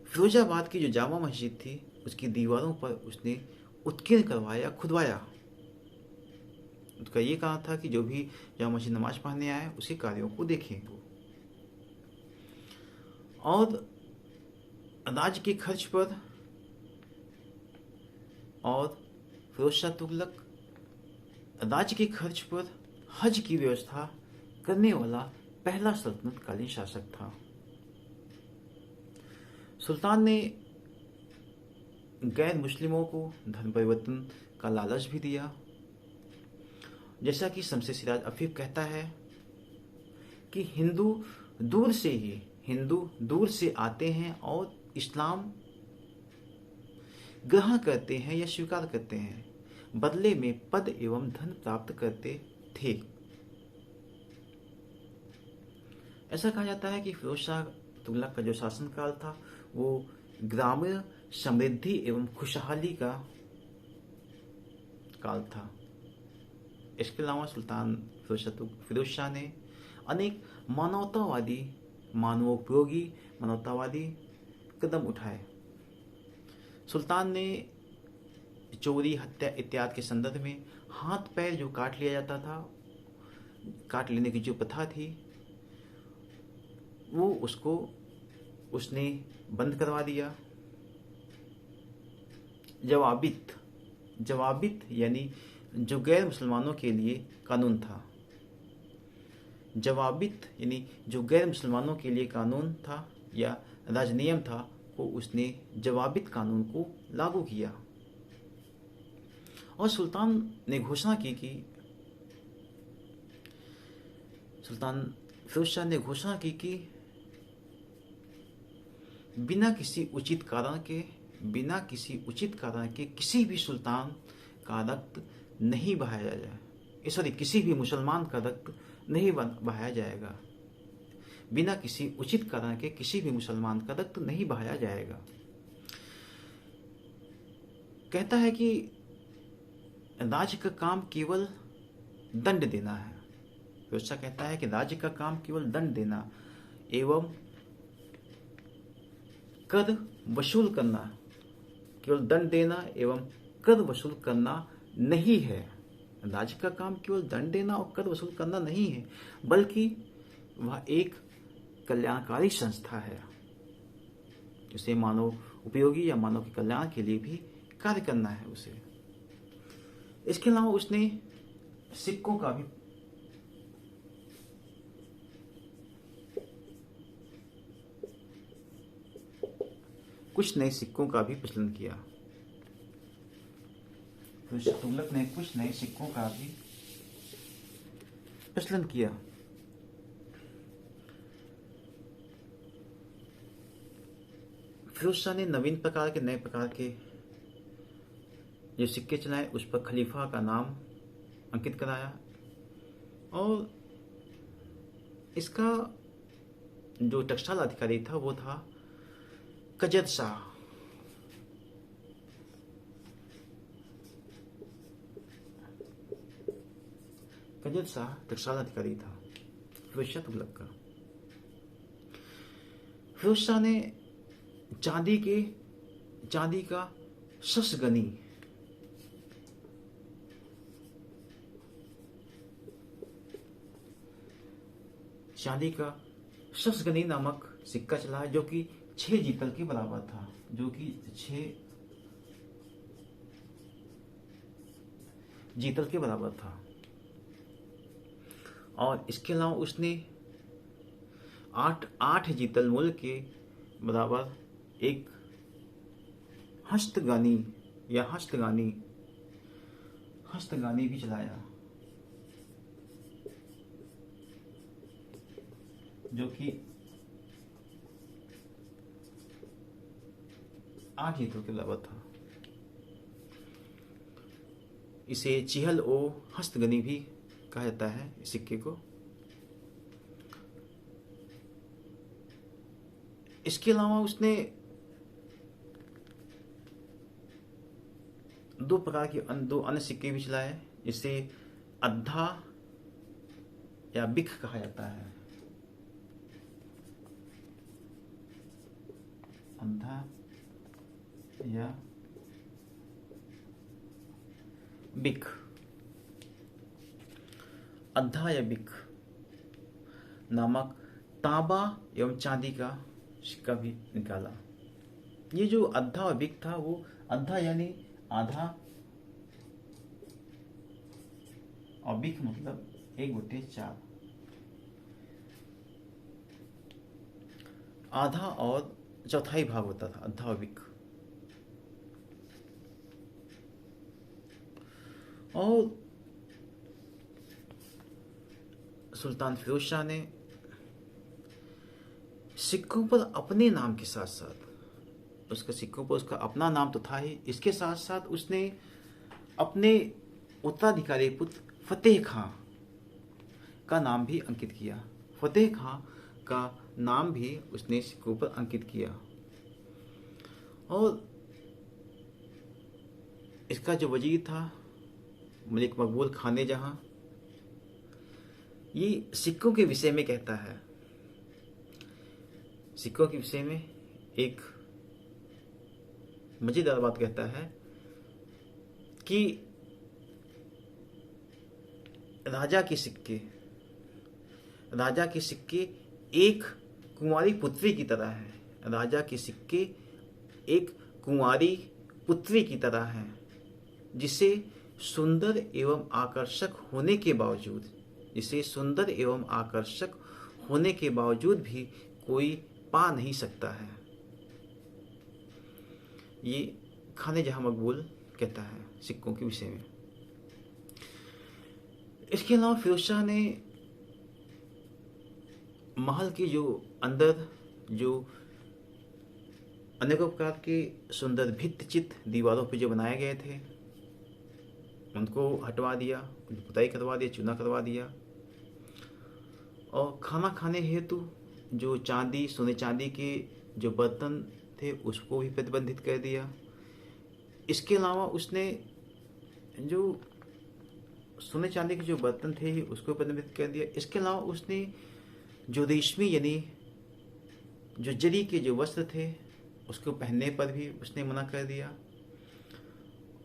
फिरोजाबाद की जो जामा मस्जिद थी उसकी दीवारों पर उसने उत्कीर्ण करवाया, खुदवाया। उसका ये कहा था कि जो भी जामा मस्जिद नमाज पढ़ने आए उसी कार्यों को देखें। और राज्य के खर्च पर और फिरोज शाह तुगलक राज्य के खर्च पर हज की व्यवस्था करने वाला पहला सल्तनत कालीन शासक था। सुल्तान ने गैर मुस्लिमों को धर्म परिवर्तन का लालच भी दिया। जैसा कि शमसे सिराज अफीफ कहता है कि हिंदू दूर से आते हैं और इस्लाम ग्रहण करते हैं या स्वीकार करते हैं, बदले में पद एवं धन प्राप्त करते थे। ऐसा कहा जाता है कि फिरोज शाह तुगलक का जो शासनकाल था वो ग्रामीण समृद्धि एवं खुशहाली का काल था। इसके अलावा सुल्तान फिरोज शाह ने अनेक मानवतावादी कदम उठाए। सुल्तान ने चोरी, हत्या इत्यादि के संदर्भ में हाथ पैर जो काट लिया जाता था, काट लेने की जो प्रथा थी, वो उसने बंद करवा दिया। जवाबित यानी जो गैर मुसलमानों के लिए कानून था, जवाबित यानी जो गैर मुसलमानों के लिए कानून था या राजनियम था, वो उसने जवाबित कानून को लागू किया। और सुल्तान फिरोज शाह ने घोषणा की कि बिना किसी उचित कारण के किसी भी सुल्तान का रक्त नहीं बहाया जाए, किसी भी मुसलमान का रक्त नहीं बहाया जाएगा। बिना किसी उचित कारण के किसी भी मुसलमान का रक्त नहीं बहाया जाएगा। कहता है कि राज्य का काम केवल दंड देना है। व्यवस्था कहता है कि राज्य का काम केवल दंड देना एवं कर वसूल करना, केवल दंड देना एवं कर वसूल करना नहीं है। राज्य का काम केवल दंड देना और कर वसूल करना नहीं है, बल्कि वह एक कल्याणकारी संस्था है, जिसे मानव उपयोगी या मानव के कल्याण के लिए भी कार्य करना है उसे। इसके अलावा उसने सिक्कों का भी कुछ नए सिक्कों का भी प्रचलन किया। तो तुगलक ने कुछ नए सिक्कों का भी प्रचलन किया। फिरोज शाह ने नए प्रकार के जो सिक्के चलाए, उस पर खलीफा का नाम अंकित कराया। और इसका जो टकसाल अधिकारी था वो था कजर शाह। कजर शाह टकसाल अधिकारी था फिरोज शाह तुगलक का। फिरोज शाह ने चांदी का शस्गनी नामक सिक्का चलाया, जो कि 6 जीतल के बराबर था, जो कि 6 जीतल के बराबर था। और इसके अलावा उसने 8 जीतल मूल्य के बराबर एक हस्तगानी भी चलाया, जो कि 8 जीतल के बराबर था। इसे चिहल ओ हस्तगनी भी कहा जाता है इस सिक्के को। इसके अलावा उसने 2 अन्य सिक्के भी चलाए, जिसे अद्धा या बिख कहा जाता है। अद्धा या बिख, अद्धा या बिख नामक तांबा एवं चांदी का सिक्का भी निकाला। ये जो अद्धा और बिख था, वो अद्धा यानी आधा और बिख मतलब 1/4, आधा और चौथाई भाग होता था अद्धा और बिख। और सुल्तान फिरोज शाह ने सिक्कों पर अपने नाम के साथ साथ, सिक्कों पर उसका अपना नाम तो था ही, इसके साथ साथ उसने अपने उत्तराधिकारी पुत्र फतेह खां का नाम भी अंकित किया। फतेह खां का नाम भी उसने सिक्कों पर अंकित किया। और इसका जो वजीर था मलिक मकबूल खान जहां, ये सिक्कों के विषय में कहता है, सिक्कों के विषय में एक मजेदार बात कहता है कि राजा के सिक्के एक कुंवारी पुत्री की तरह है। राजा के सिक्के एक कुंवारी पुत्री की तरह हैं, जिसे सुंदर एवं आकर्षक होने के बावजूद भी कोई पा नहीं सकता है। ये खाने जहां मकबूल कहता है सिक्कों के विषय में। इसके अलावा फिरोज शाह ने महल के जो अंदर जो अनेकों प्रकार के सुंदर भित्ति चित्र दीवारों पर जो बनाए गए थे, उनको हटवा दिया, उनकी पुताई करवा दिया, चूना करवा दिया, और खाना खाने हेतु जो सोने चांदी के जो बर्तन थे उसको भी प्रतिबंधित कर दिया। इसके अलावा उसने जो सोने चांदी के जो बर्तन थे उसको प्रतिबंधित कर दिया। इसके अलावा उसने जो रेशमी यानी जो जरी के जो वस्त्र थे उसको पहनने पर भी उसने मना कर दिया।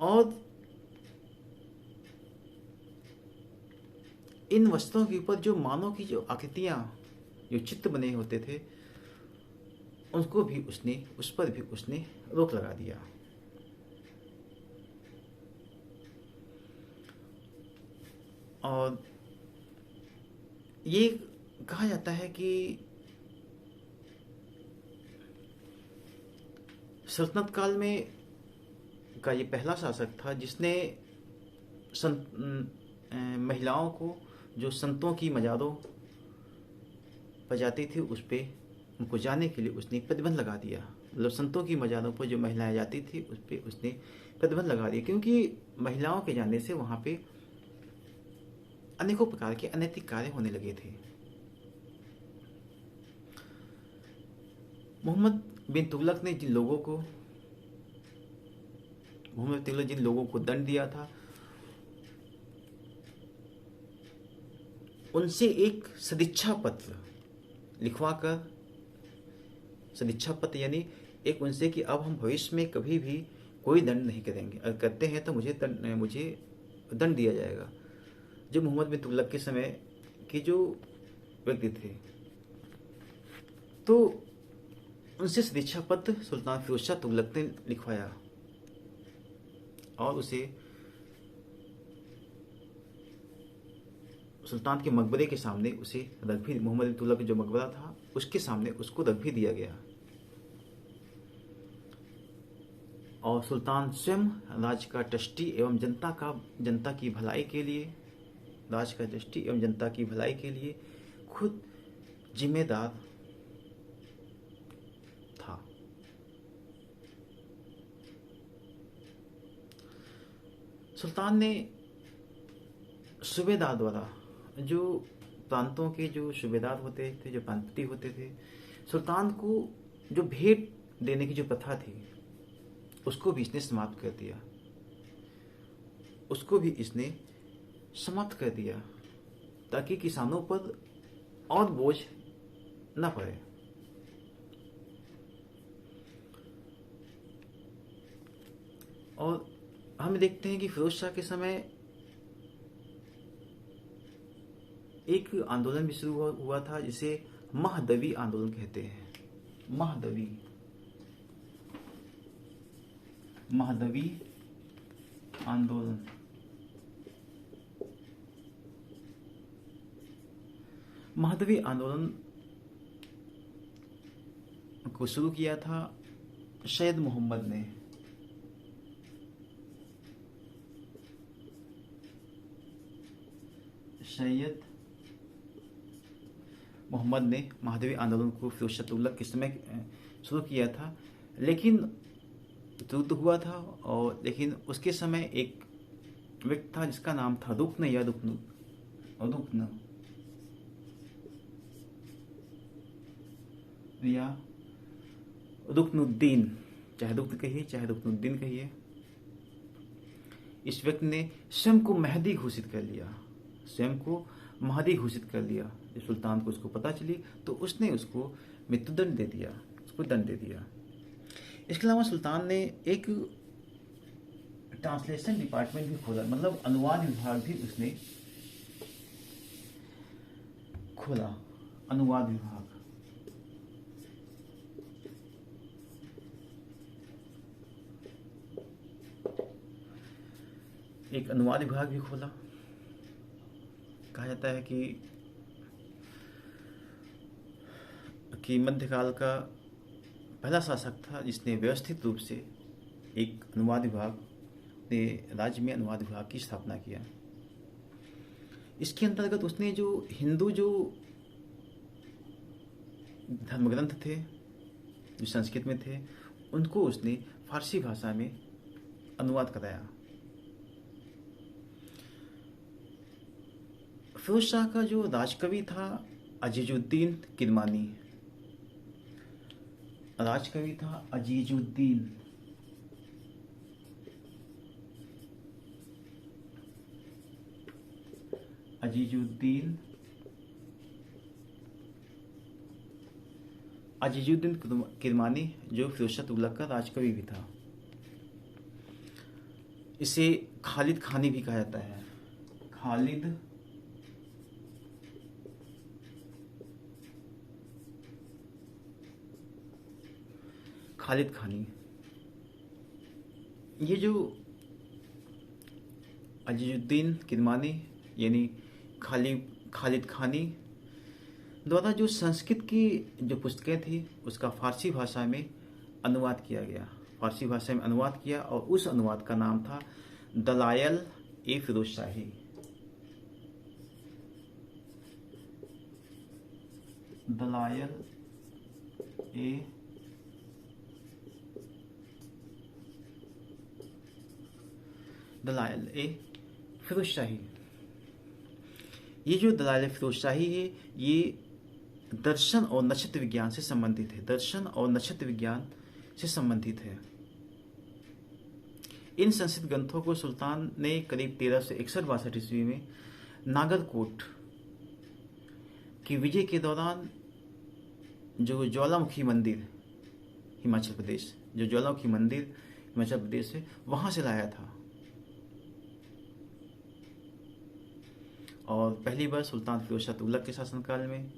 और इन वस्त्रों के ऊपर जो मानव की जो आकृतियां, जो चित्र बने होते थे, उनको भी उस पर भी उसने रोक लगा दिया। और ये कहा जाता है कि सल्तनत काल में का ये पहला शासक था जिसने महिलाओं को जो संतों की मजारों पर जाती थी उस पे उनको जाने के लिए उसने प्रतिबंध लगा दिया। मतलब संतों की मजारों पर जो महिलाएं जाती थी उस पे उसने प्रतिबंध लगा दिया, क्योंकि महिलाओं के जाने से वहां पे अनेकों प्रकार के अनैतिक कार्य होने लगे थे। मोहम्मद बिन तुगलक ने जिन लोगों को दंड दिया था, उनसे एक सदिच्छा पत्र लिखवाकर, सदिच्छा पत्र यानी एक उनसे कि अब हम भविष्य में कभी भी कोई दंड नहीं करेंगे, अगर करते हैं तो मुझे दंड दिया जाएगा। जो मोहम्मद बिन तुगलक के समय के जो व्यक्ति थे, तो उनसे सदिच्छा पत्र सुल्तान फिरोज शाह तुगलक ने लिखवाया और उसे सुल्तान के मकबरे के सामने उसे रख भी, मोहम्मद बिन तुगलक जो मकबरा था उसके सामने उसको रख भी दिया गया। और सुल्तान स्वयं राज का ट्रस्टी एवं जनता की भलाई के लिए खुद जिम्मेदार था। सुल्तान ने सूबेदार द्वारा, जो प्रांतों के जो सूबेदार होते थे, जो प्रांतपति होते थे, सुल्तान को जो भेंट देने की जो प्रथा थी उसको भी इसने समाप्त कर दिया, ताकि किसानों पर और बोझ न पड़े। और हम देखते हैं कि फिरोज शाह के समय एक आंदोलन भी शुरू हुआ था जिसे महदवी आंदोलन कहते हैं। महदवी आंदोलन महदवी आंदोलन को शुरू किया था सैयद मोहम्मद ने। सैयद मोहम्मद ने महदवी आंदोलन को फिरोज शाह तुगलक के समय शुरू किया था, लेकिन युद्ध हुआ था। और लेकिन उसके समय एक व्यक्ति था जिसका नाम था रुकनुद्दीन, चाहे रुकन कहिए चाहे रुकनुद्दीन कहिए। इस व्यक्ति ने स्वयं को महदी घोषित कर लिया। जब सुल्तान को उसको पता चली तो उसने उसको मृत्युदंड दे दिया, इसके अलावा सुल्तान ने एक ट्रांसलेशन डिपार्टमेंट भी खोला, मतलब अनुवाद विभाग भी उसने खोला, अनुवाद विभाग। एक अनुवाद विभाग भी खोला। कहा जाता है कि मध्यकाल का पहला शासक था जिसने व्यवस्थित रूप से एक अनुवाद विभाग ने राज्य में अनुवाद विभाग की स्थापना किया। इसके अंतर्गत उसने जो हिंदू जो धर्मग्रंथ थे जो संस्कृत में थे उनको उसने फारसी भाषा में अनुवाद कराया। फिरोज शाह का जो राजकवि था अजीजुद्दीन किरमानी, राजकवि था अजीजुद्दीन अजीजुद्दीन किरमानी जो फिरोज शाह तुगलक का राजकवि भी था। इसे खालिद खानी भी कहा जाता है। खालिद खानी, ये जो अजीजुद्दीन किरमानी यानी खालिद खानी द्वारा जो संस्कृत की जो पुस्तकें थी उसका फारसी भाषा में अनुवाद किया गया, फारसी भाषा में अनुवाद किया, और उस अनुवाद का नाम था दलायल ए फिरोज शाही। दलायल ए फिरोज शाही। ये जो दलाइल फिरोज शाही है ये दर्शन और नक्षत्र विज्ञान से संबंधित है, दर्शन और नक्षत्र विज्ञान से संबंधित है। इन संस्कृत ग्रंथों को सुल्तान ने करीब 1361-62 ईस्वी में नागरकोट की विजय के दौरान जो ज्वालामुखी मंदिर हिमाचल प्रदेश, जो ज्वालामुखी मंदिर हिमाचल प्रदेश है वहां से लाया था। और पहली बार सुल्तान फिरोज शाह तुगलक के शासनकाल में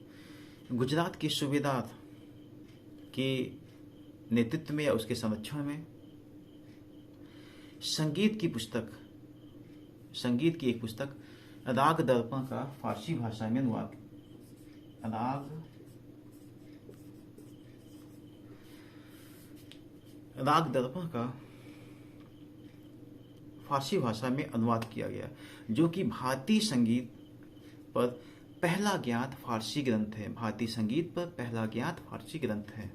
गुजरात के सूबेदार के नेतृत्व में या उसके संरक्षण में संगीत की एक पुस्तक राग दर्पण का फारसी भाषा में अनुवाद, राग दर्पण का फारसी भाषा में अनुवाद किया गया, जो कि भारतीय संगीत पर पहला ज्ञात फारसी ग्रंथ है, भारतीय संगीत पर पहला ज्ञात फारसी ग्रंथ है।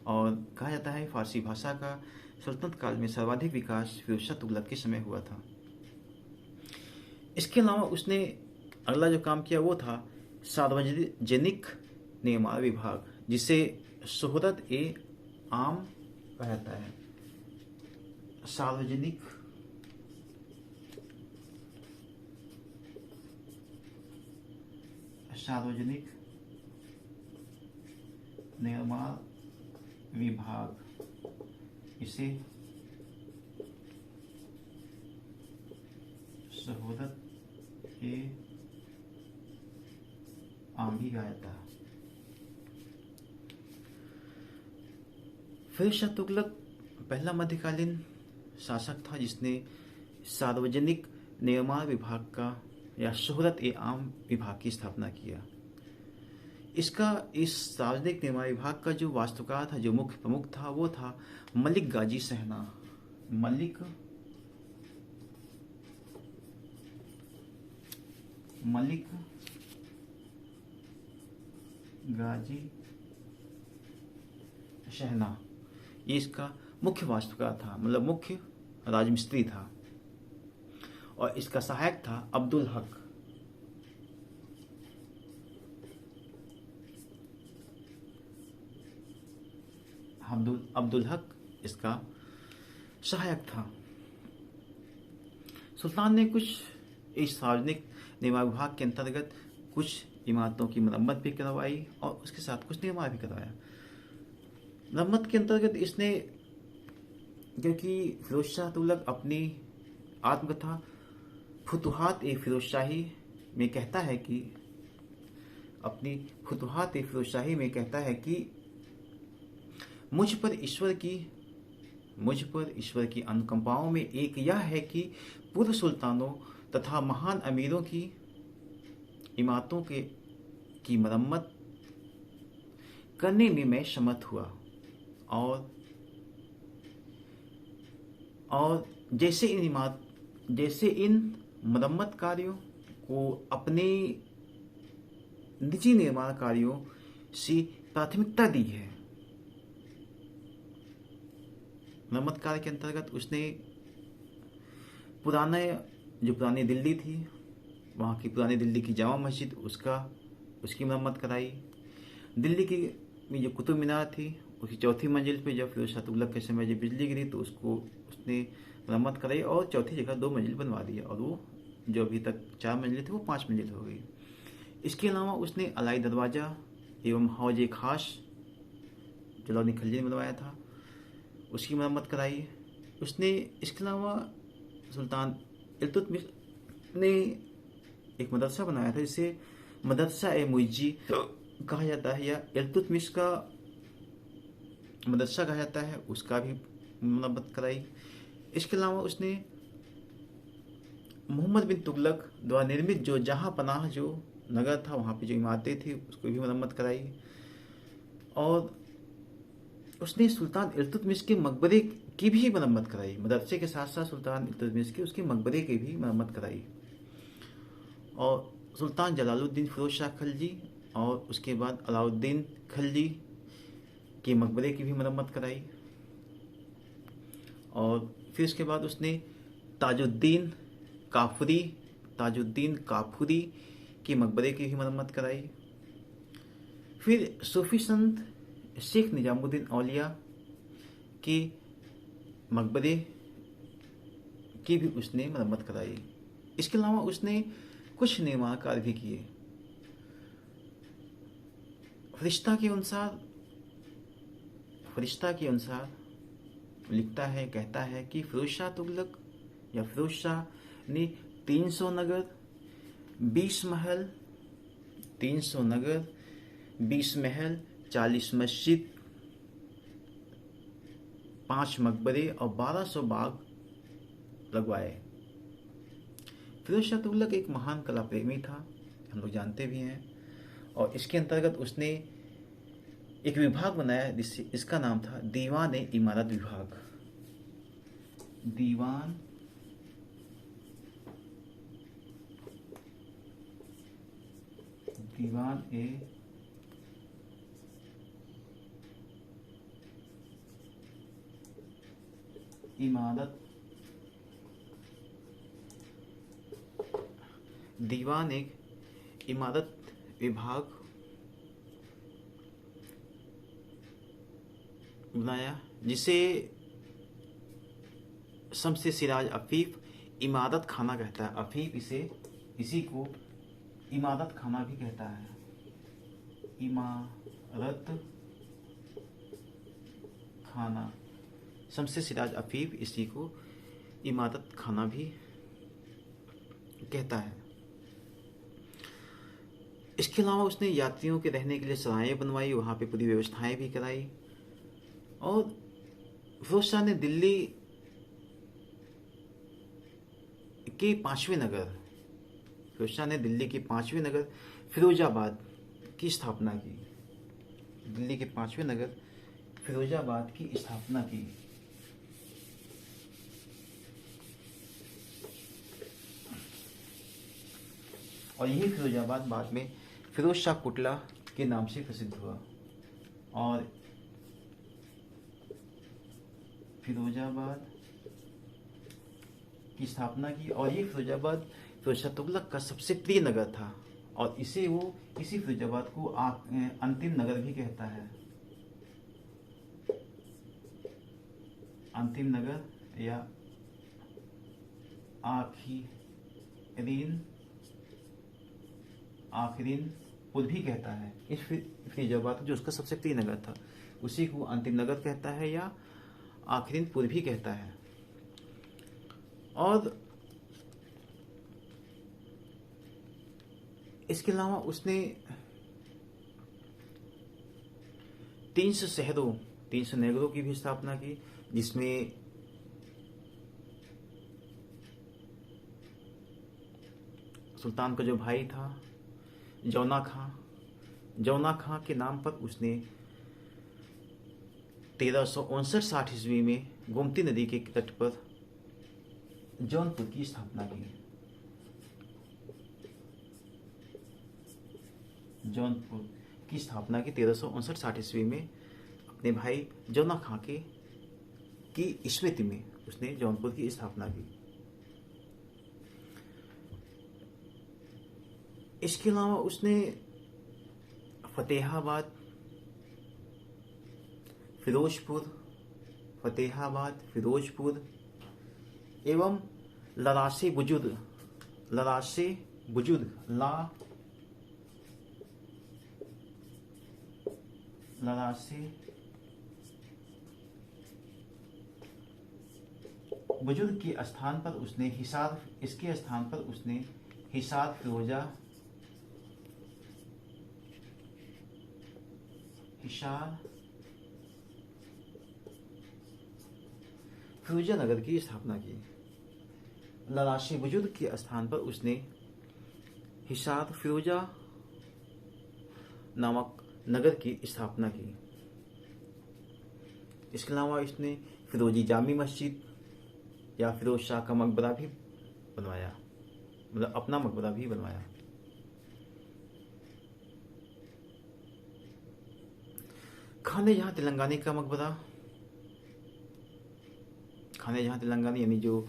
और कहा जाता है फारसी भाषा का सल्तनत काल में सर्वाधिक विकास फिरोज शाह तुगलक के समय हुआ था। इसके अलावा उसने अगला जो काम किया वो था सार्वजनिक नियमावली विभाग, जिसे शोहरत ए आम कहा जाता है। सार्वजनिक निर्माण विभाग, इसे शोहरत ए आम भी कहा जाता है। फिरोज शाह तुगलक पहला मध्यकालीन शासक था जिसने सार्वजनिक निर्माण विभाग का या शोहरत ए आम विभाग की स्थापना किया। इस सार्वजनिक निर्माण विभाग का जो वास्तुकार था, जो मुख्य प्रमुख था, वो था मलिक गाजी सहना। मलिक गाजी शहना, ये इसका मुख्य वास्तुकार था, मतलब मुख्य राजमिस्त्री था। और इसका सहायक था अब्दुल हक। अब्दुल हक इसका सहायक था। सुल्तान ने कुछ इस सार्वजनिक निर्माण विभाग के अंतर्गत कुछ इमारतों की मरम्मत भी करवाई और उसके साथ कुछ निर्माण भी करवाया। मरम्मत के अंतर्गत इसने, क्योंकि फिरोज शाह तुगलक अपनी आत्मकथा फुतुहात ए फिरोज शाही में कहता है कि अपनी फुतुहात ए फिरोज शाही में कहता है कि मुझ पर ईश्वर की अनुकंपाओं में एक यह है कि पूर्व सुल्तानों तथा महान अमीरों की इमारतों की मरम्मत करने में मैं समर्थ हुआ, और जैसे इन मरम्मत कार्यों को अपने निजी निर्माण कार्यों से प्राथमिकता दी है। मरम्मत कार्य के अंतर्गत उसने पुरानी दिल्ली थी, वहाँ की पुरानी दिल्ली की जामा मस्जिद उसकी मरम्मत कराई। दिल्ली की में जो कुतुब मीनार थी उसकी चौथी मंजिल पे जब फिरोज शाह तुगलक के समय जब बिजली गिरी तो उसने मरम्मत कराई और चौथी जगह 2 मंजिल बनवा दिया, और वो जो अभी तक 4 मंजिल थी वो 5 मंजिल हो गई। इसके अलावा उसने अलाई दरवाज़ा एवं हौज खास जो लौनी खलजी ने बनवाया था उसकी मरम्मत कराई उसने। इसके अलावा सुल्तान इल्तुतमिश ने एक मदरसा बनाया था जिसे मदरसा ए मुइज्जी कहा जाता है या इल्तुतमिश का मदरसा कहा जाता है, उसका भी मरम्मत कराई। इसके अलावा उसने मोहम्मद बिन तुगलक द्वारा निर्मित जो जहाँ पनाह जो नगर था वहाँ पे जो इमारतें थी उसको भी मरम्मत कराई, और उसने सुल्तान इल्तुतमिश के मकबरे की भी मरम्मत कराई। मदरसे के साथ साथ सुल्तान इल्तुतमिश के उसके मकबरे की भी मरम्मत कराई, और सुल्तान जलालुद्दीन फिरोज शाह खलजी और उसके बाद अलाउद्दीन खलजी के मकबरे की भी मरम्मत कराई, और फिर उसके बाद उसने ताजुद्दीन काफूरी के मकबरे की भी मरम्मत कराई। फिर सूफी संत शेख निजामुद्दीन औलिया के मकबरे की भी उसने मरम्मत कराई। इसके अलावा उसने कुछ निर्माण कार्य भी किए। फरिश्ता के अनुसार कहता है कि फिरोज शाह तुगलक या फिरोज शाह ने 300 नगर, 20 महल, 40 मस्जिद, 5 मकबरे और 1200 बाग लगवाए। फिरोज शाह तुगलक एक महान कला प्रेमी था, हम लोग जानते भी हैं, और इसके अंतर्गत उसने एक विभाग बनाया इसका नाम था दीवान ए इमारत विभाग। दीवान ए इमारत विभाग बनाया, जिसे शम्स सिराज अफीफ इमारत खाना कहता है। अफीफ इसी को इमारत खाना भी कहता है। इमारत खाना, शम्स सिराज अफीफ इसी को इमारत खाना भी कहता है। इसके अलावा उसने यात्रियों के रहने के लिए सराएं बनवाई, वहाँ पे पूरी व्यवस्थाएं भी कराई, और फिरोज शाह ने दिल्ली के 5वें नगर फिरोजाबाद की स्थापना की। दिल्ली के 5वें नगर फिरोजाबाद की स्थापना की। और यही फिरोजाबाद बाद में फिरोज शाह कोटला के नाम से प्रसिद्ध हुआ, और फिरोजाबाद की स्थापना की। और ये फिरोजाबाद फिरोज शाह तुगलक का सबसे प्रिय नगर था, और इसी फिरोजाबाद को अंतिम नगर भी कहता है। अंतिम नगर या आखिरीन पुर भी कहता है इस फिरोजाबाद जो उसका सबसे प्रिय नगर था। उसी को अंतिम नगर कहता है या आखिरीनपुर भी कहता है। और इसके अलावा उसने 300 शहरों 300 नगरों की भी स्थापना की, जिसमें सुल्तान का जो भाई था जौना खां के नाम पर उसने 1359-60 ईस्वी में गोमती नदी के तट पर जौनपुर की स्थापना की। जौनपुर की स्थापना की 1359-60 ईस्वी में अपने भाई जौना खां की स्मृति में उसने जौनपुर की स्थापना की। इसके अलावा उसने फतेहाबाद, फिरोजपुर एवं लरासे बुजुर्ग के स्थान पर उसने हिसार फिरोजा नगर की स्थापना की। लराशे बुजुर्ग के स्थान पर उसने हिसार फिरोजा नामक नगर की स्थापना की। इसके अलावा इसने फिरोजी जामी मस्जिद या फिरोज शाह का मकबरा भी बनवाया, मतलब अपना मकबरा भी बनवाया। खाने जहां तेलंगानी यानी जो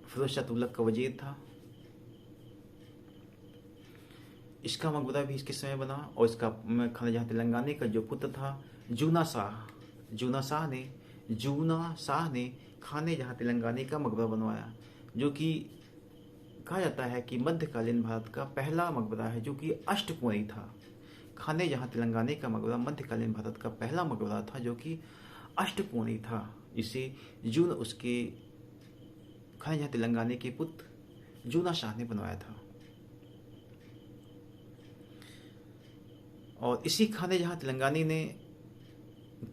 फिरोज शाह तुगलक का वजीर था, इसका मकबरा भी इसके समय बना। और इसका खाने जहां तेलंगानी का जो पुत्र था जूना शाह ने खाने जहां तेलंगानी का मकबरा बनवाया, जो कि कहा जाता है कि मध्यकालीन भारत का पहला मकबरा है जो कि अष्टकोणीय था। खाने जहां तेलंगानी का मकबरा मध्यकालीन भारत का पहला मकबरा था जो कि अष्टकोणीय था, जिसे उसके खाने जहां तेलंगानी के पुत्र जूना शाह ने बनवाया था। और इसी खाने जहां तेलंगानी ने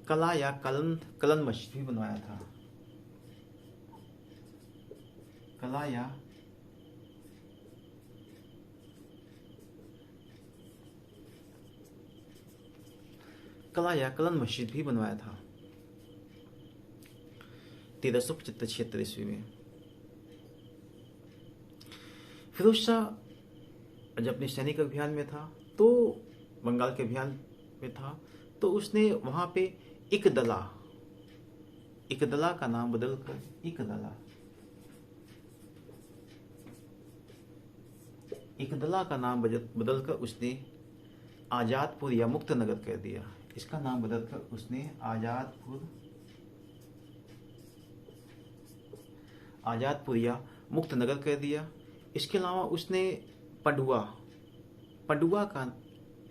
कला या कलन मस्जिद भी बनवाया था। कला या कलन मस्जिद भी बनवाया था 1375-76 ईस्वी में। फिरोज शाह जब अपने सैनिक अभियान में था, तो बंगाल के अभियान में था, तो उसने वहां पे इकदला का नाम बदलकर उसने आजादपुर या मुक्त नगर कर दिया। इसका नाम बदलकर उसने आजादपुर या मुक्त नगर कर दिया। इसके अलावा उसने पडुआ का,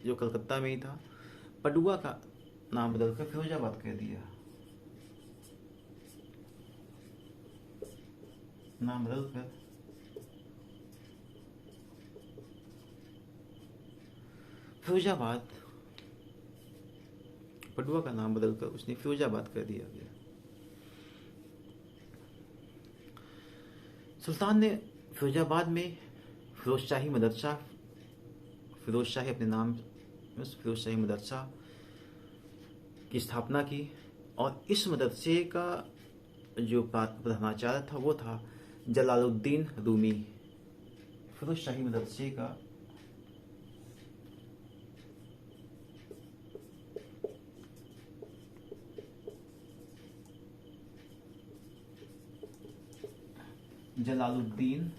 जो कलकत्ता में ही था, पडुआ का नाम बदलकर फिरोजाबाद कर दिया। पडुआ का नाम बदलकर उसने फिरोजाबाद कर दिया गया। सुल्तान ने फिरोजाबाद में फिरोज शाही अपने नाम फिरोज शाही मदरसा की स्थापना की। और इस मदरसे का जो प्रधानाचार्य था वो था जलालुद्दीन रूमी। फिरोज शाही मदरसे का जलालुद्दीन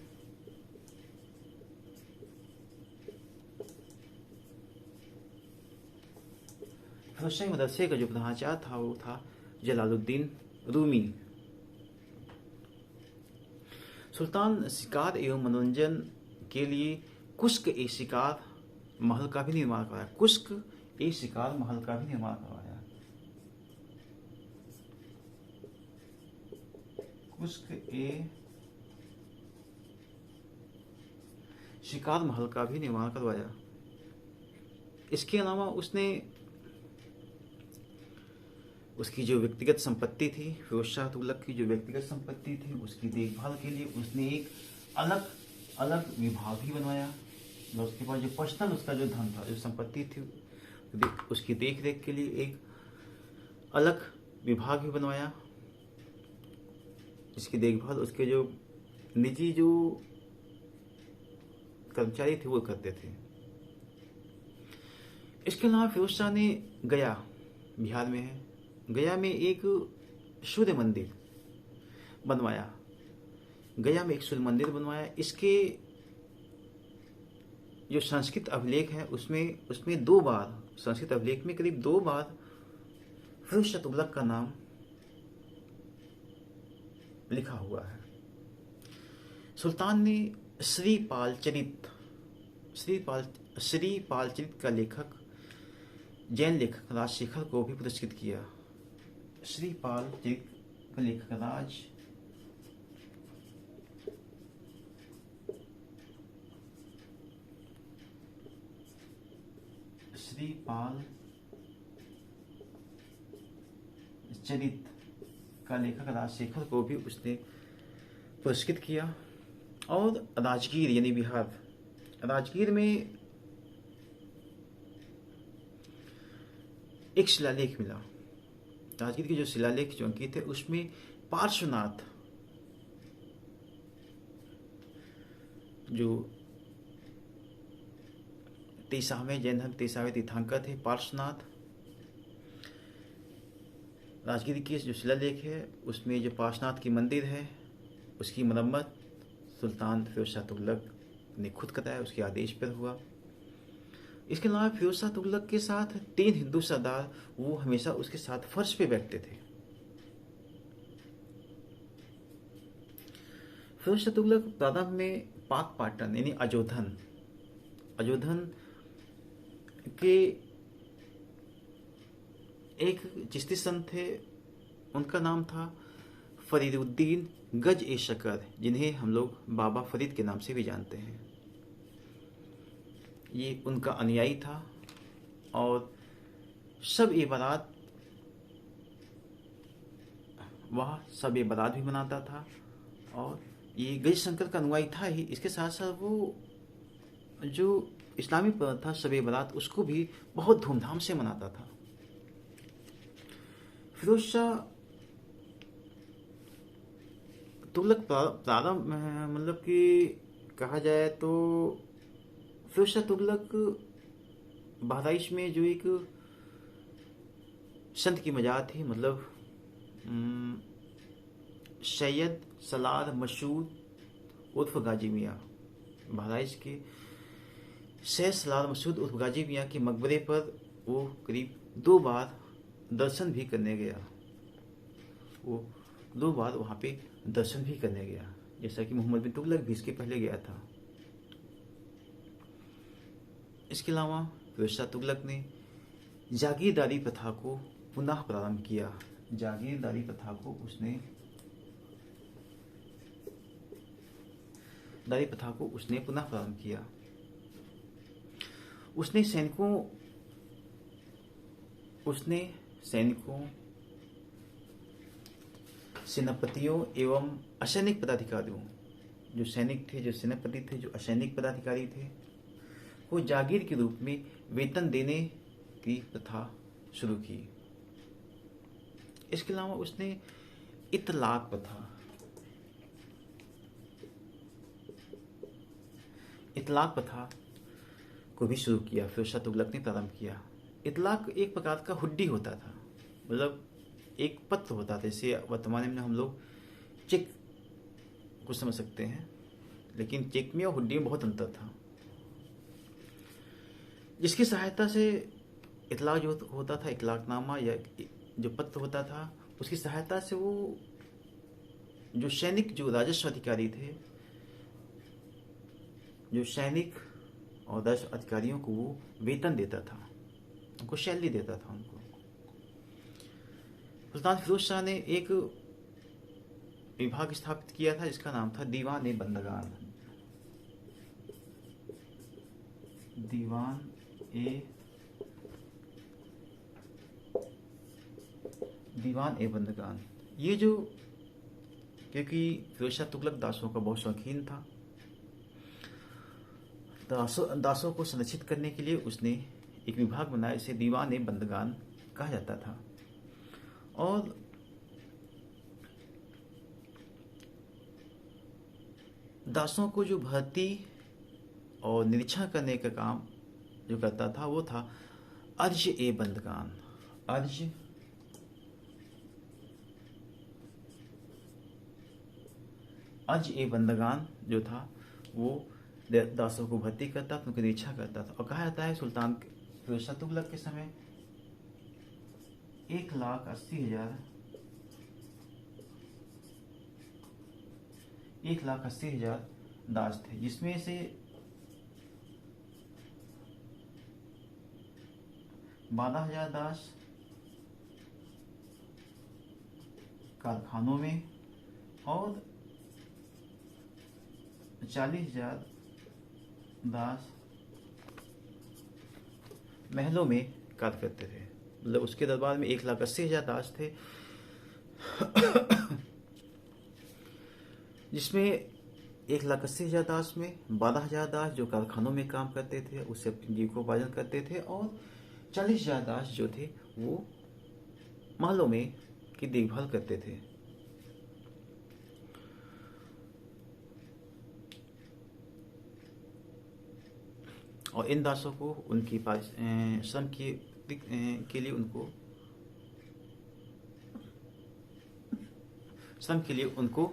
फिरोज शाही मदरसे का जो प्रधानाचार्य था वो था जलालुद्दीन रूमी। सुल्तान शिकार एवं मनोरंजन के लिए कुश्क ए शिकार महल का भी निर्माण कराया। कुश्क एक शिकार महल का भी निर्माण करवाया। कुश्क ए शिकार महल का भी निर्माण करवाया। इसके अलावा उसने उसकी जो व्यक्तिगत संपत्ति थी, फिरोज शाह तुगलक की जो व्यक्तिगत संपत्ति थी, उसकी देखभाल के लिए उसने एक अलग अलग विभाग ही बनवाया। उसके पास जो पर्सनल उसका जो धन था, जो संपत्ति थी, उसकी देख रेख के लिए एक अलग विभाग भी बनवाया। इसकी देखभाल उसके जो निजी जो कर्मचारी थे वो करते थे। इसके अलावा फिरोज शाह ने गया, बिहार में है, गया में एक सूर्य मंदिर बनवाया। गया में एक सूर्य मंदिर बनवाया। इसके जो संस्कृत अभिलेख है उसमें 2 बार, संस्कृत अभिलेख में करीब 2 बार फिरोज शाह तुगलक का नाम लिखा हुआ है। सुल्तान ने श्री पालचरित का लेखक, जैन लेखक राजशेखर को भी पुरस्कृत किया। श्री पालचरित का लेखक श्री पाल चरित का लेखक राजशेखर को भी उसने पुरस्कृत किया। और राजगीर यानी बिहार, राजगीर में एक शिलालेख मिला। राजगीर के जो शिलालेख जो अंकित है उसमें पार्श्वनाथ, जो 23वें जैन धर्म 23वें तीर्थंकर थे पार्श्वनाथ, राजगीर की जो शिलालेख है उसमें जो पार्श्वनाथ की मंदिर है उसकी मरम्मत सुल्तान फिरोज शाह तुगलक ने खुद कराया, उसके आदेश पर हुआ। इसके अलावा फिरोज शाह तुगलक के साथ 3 हिंदू सरदार, वो हमेशा उसके साथ फर्श पे बैठते थे। फिरोज शाह तुगलक प्रारंभ में पाकपाटन यानी अजोधन के एक चिश्ती संत थे, उनका नाम था फरीदुद्दीन गज ए शकर, जिन्हें हम लोग बाबा फरीद के नाम से भी जानते हैं। ये उनका अनुयायी था और सब इबादत भी मनाता था। और ये गज शंकर का अनुयायी था ही, इसके साथ साथ वो जो इस्लामी पर्व था शब बारात, उसको भी बहुत धूमधाम से मनाता था। फिरोज शाह तुगलक प्रारंभ मतलब कि कहा जाए तो फिरोज शाह तुगलक बहराइच में जो एक संत की मजार थी, मतलब सैयद सलार मसूद उर्फ गाजी मियाँ, बहराइच के सैयद सलार मसूद उर्फ गाजी मियाँ के मकबरे पर वो करीब 2 बार दर्शन भी करने गया। वो 2 बार वहाँ पे दर्शन भी करने गया, जैसा कि मोहम्मद बिन तुगलक भी इसके पहले गया था। इसके अलावा फिरोज शाह तुगलक ने जागीरदारी प्रथा को पुनः प्रारंभ किया। जागीरदारी प्रथा को उसने पुनः प्रारंभ किया। उसने सैनिकों, सेनापतियों एवं असैनिक पदाधिकारियों, जो सैनिक थे, जो सेनापति थे, जो असैनिक पदाधिकारी थे, को जागीर के रूप में वेतन देने की प्रथा शुरू की। इसके अलावा उसने इतलाक प्रथा को भी शुरू किया। फिरोज शाह तुगलक ने प्रारंभ किया। इतलाक एक प्रकार का हुड्डी होता था, मतलब एक पत्र होता था, जैसे वर्तमान में हम लोग चेक को समझ सकते हैं, लेकिन चेक में और हुड्डी में बहुत अंतर था, जिसकी सहायता से इतलाक जो होता था, इतलाकनामा या जो पत्र होता था, उसकी सहायता से वो जो सैनिक, जो राजस्व अधिकारी थे, जो सैनिक और राजस्व अधिकारियों को वो वेतन देता था। उनको सैलरी देता था उनको। सुल्तान फिरोज शाह ने एक विभाग स्थापित किया था जिसका नाम था दीवान ए बंदगान। दीवान ए बंदगान। ये जो, क्योंकि फिरोज शाह तुगलक दासों का बहुत शौकीन था, दासों को संरक्षित करने के लिए उसने एक विभाग बनाया, इसे दीवान ए बंदगान कहा जाता था। और दासों को जो भर्ती और निरीक्षण करने का काम जो करता था वो था अर्ज ए बंदगान। अर्ज ए बंदगान जो था वो दासों को भर्ती करता था, उनकी निरीक्षण करता था। और कहा जाता है सुल्तान फिरोज शाह तुगलक के समय 1,80,000 दास थे, जिसमें से 12,000 दास कारखानों में और 40,000 दास महलों में कार्य करते थे। मतलब उसके दरबार में 1,80,000 दास थे, जिसमें 1,80,000 दास में 12,000 दास जो कारखानों में काम करते थे, उससे अपनी जीविकोपार्जन करते थे, और 40,000 दास जो थे वो महलों में की देखभाल करते थे। और इन दासों को उनकी श्रम के लिए उनको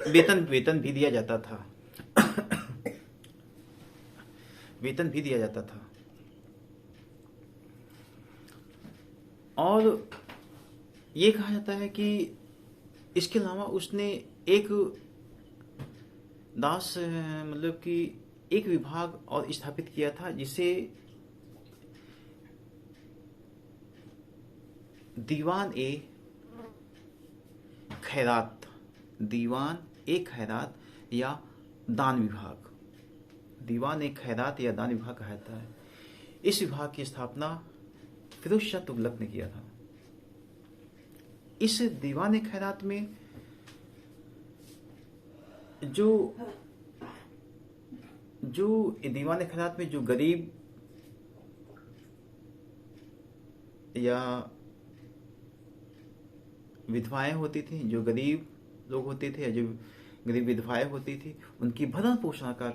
वेतन भी दिया जाता था। वेतन भी दिया जाता था। और ये कहा जाता है कि इसके अलावा उसने एक दास मतलब कि एक विभाग और स्थापित किया था, जिसे दीवान ए खैरात या दान विभाग, दीवान ए खैरात या दान विभाग कहा जाता है। इस विभाग की स्थापना फिरोज शाह तुगलक ने किया था। इस दीवान ए खैरात में जो दीवान ए खैरात में जो गरीब या विधवाएं होती थी, जो गरीब लोग होते थे या जो गरीब विधवाएं होती थी, उनकी भरण पोषण का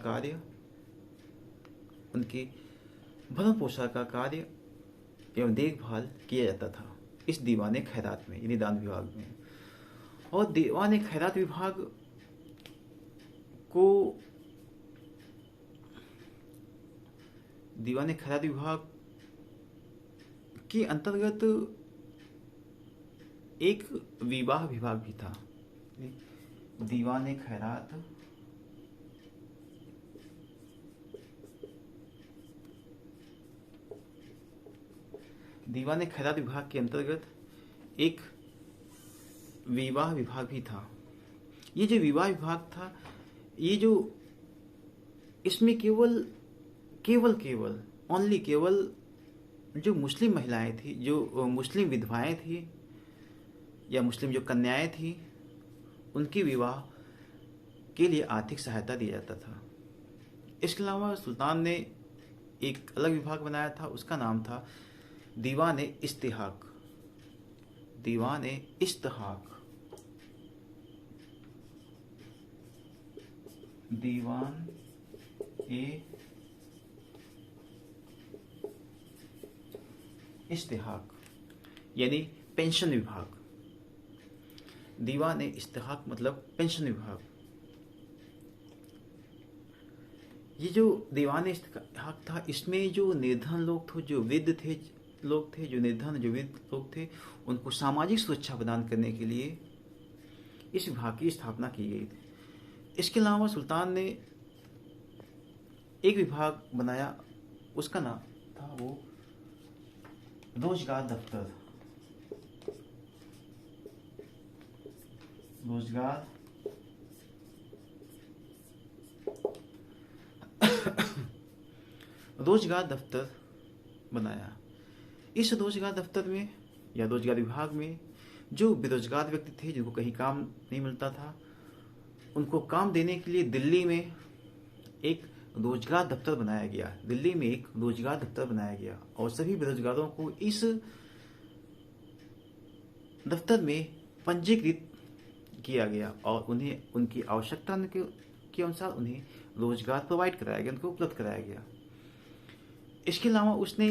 कार्य एवं देखभाल किया जाता था इस दीवान ए खैरात में, यानी दान विभाग में। और दीवान ए खैरात विभाग के अंतर्गत एक विवाह विभाग भी था। दीवान ए खैरात विभाग के अंतर्गत एक विवाह विभाग भी था। ये जो विवाह विभाग था, ये जो इसमें केवल जो मुस्लिम महिलाएं थी, जो मुस्लिम विधवाएं थी या मुस्लिम जो कन्याएं थी, उनके विवाह के लिए आर्थिक सहायता दिया जाता था। इसके अलावा सुल्तान ने एक अलग विभाग बनाया था, उसका नाम था दीवान ए इस्तिहाक। दीवान ए इस्तिहाक यानी पेंशन विभाग। दीवान ए इस्तिहाक मतलब पेंशन विभाग। ये जो दीवान ए इस्तिहाक था, इसमें जो निर्धन लोग थे, जो वृद्ध लोग थे, जो वृद्ध लोग थे, उनको सामाजिक सुरक्षा प्रदान करने के लिए इस विभाग की स्थापना की गई थी। इसके अलावा सुल्तान ने एक विभाग बनाया, उसका नाम था वो रोजगार दफ्तर। रोजगार रोजगार दफ्तर बनाया। इस रोजगार दफ्तर में या रोजगार विभाग में जो बेरोजगार व्यक्ति थे, जिनको कहीं काम नहीं मिलता था, उनको काम देने के लिए दिल्ली में एक रोजगार दफ्तर बनाया गया। दिल्ली में एक रोजगार दफ्तर बनाया गया और सभी बेरोजगारों को इस दफ्तर में पंजीकृत किया गया और उन्हें उनकी आवश्यकता के अनुसार उन्हें रोजगार प्रोवाइड कराया गया, उनको उपलब्ध कराया गया। इसके अलावा उसने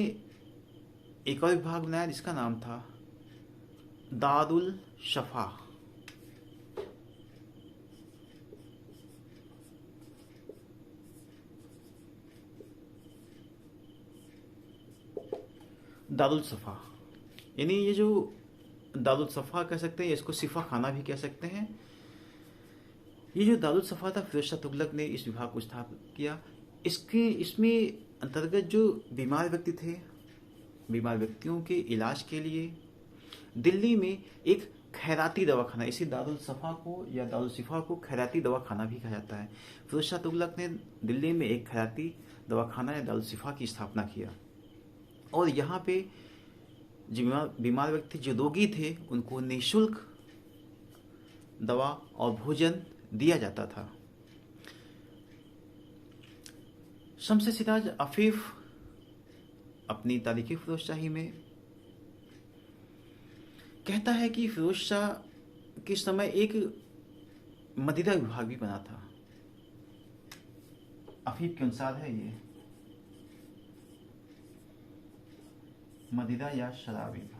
एक और विभाग बनाया जिसका नाम था दारुल शफा। दारुल सफा, यानी ये जो दारुल सफा कह सकते हैं, इसको सिफा खाना भी कह सकते हैं। ये जो दारुल सफा था, फिरोज शाह तुगलक ने इस विभाग को स्थापित किया। इसमें अंतर्गत जो बीमार व्यक्ति थे, बीमार व्यक्तियों के इलाज के लिए दिल्ली में एक खैराती दवाखाना, इसी दारुल सफा को या दारुल सिफा को खैराती दवाखाना भी कहा जाता है। फिरोज शाह तुगलक ने दिल्ली में एक खैराती दवाखाना या दारुल सिफा की स्थापना किया और यहाँ पे जो बीमार व्यक्ति, जो रोगी थे, उनको निःशुल्क दवा और भोजन दिया जाता था। शम्स सिराज अफीफ अपनी तारीख फिरोज शाही में कहता है कि फिरोज शाह के समय एक मदिरा विभाग भी बना था। अफीफ के अनुसार है ये मदिरा या शराब विभाग।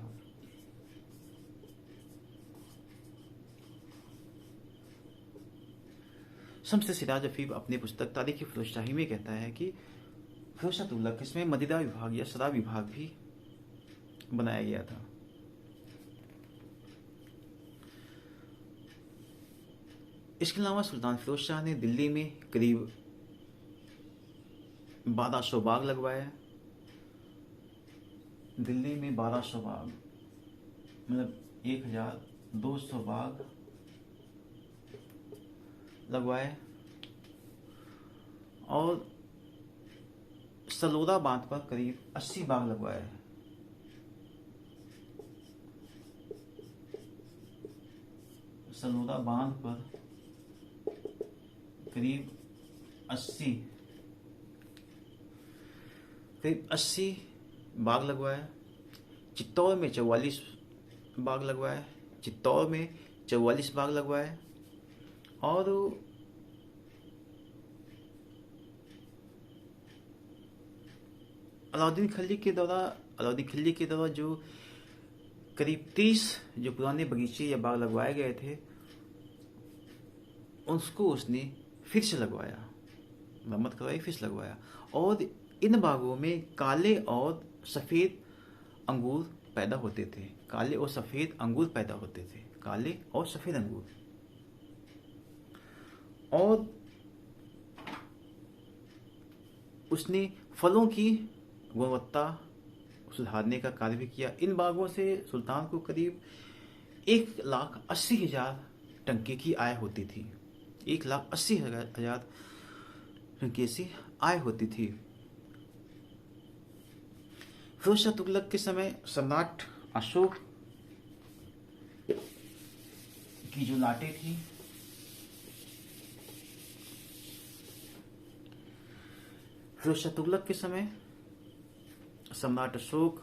शम्स सिराज अफीफ अपनी पुस्तक तारीख फिरोज शाही में कहता है कि फिरोज शाह तुगलक इसमें मदिरा विभाग या शराब विभाग भी बनाया गया था। इसके अलावा सुल्तान फिरोज शाह ने दिल्ली में करीब 1200 बाग लगवाए। दिल्ली में 1200 बाग मतलब 1200 बाग लगवाए और सलोरा बांध पर करीब 80 बाग लगवाए। सलोरा बांध पर करीब 80 बाग लगवाए। चित्तौड़ में 44 बाग लगवाए। चित्तौड़ में 44 बाग लगवाए और अलाउद्दीन खिलजी के दौरान जो करीब 30 जो पुराने बगीचे या बाग लगवाए गए थे, उसको उसने फिर से लगवाया, मरम्मत करवाई, फिर से लगवाया। और इन बागों में काले और सफ़ेद अंगूर पैदा होते थे। काले और सफ़ेद अंगूर पैदा होते थे। काले और सफ़ेद अंगूर। और उसने फलों की गुणवत्ता सुधारने का कार्य भी किया। इन बागों से सुल्तान को करीब 1,80,000 टंके की आय होती थी। 1,80,000 टंके से आय होती थी। फिरोज शाह तुगलक के समय सम्राट अशोक की जो लाटें थी, फिरोज शाह तुगलक के समय सम्राट अशोक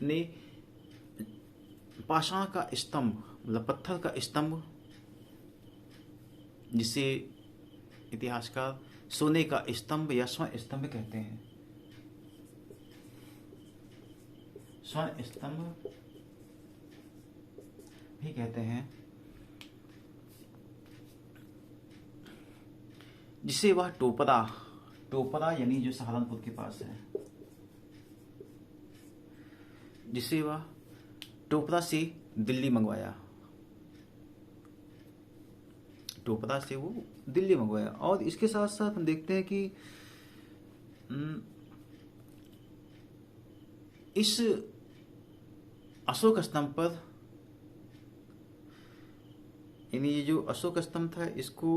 ने पाषाण का स्तंभ मतलब पत्थर का स्तंभ, जिसे इतिहासकार सोने का स्तंभ या स्वर्ण स्तंभ कहते हैं, स्वर्ण स्तंभ भी कहते हैं, जिसे वह टोपरा यानी जो सहारनपुर के पास है, जिसे वह टोपरा से दिल्ली मंगवाया। टोपरा से वो दिल्ली मंगवाया। और इसके साथ साथ हम देखते हैं कि हम्म, इस अशोक स्तंभ पर, यानी ये जो अशोक स्तंभ था, इसको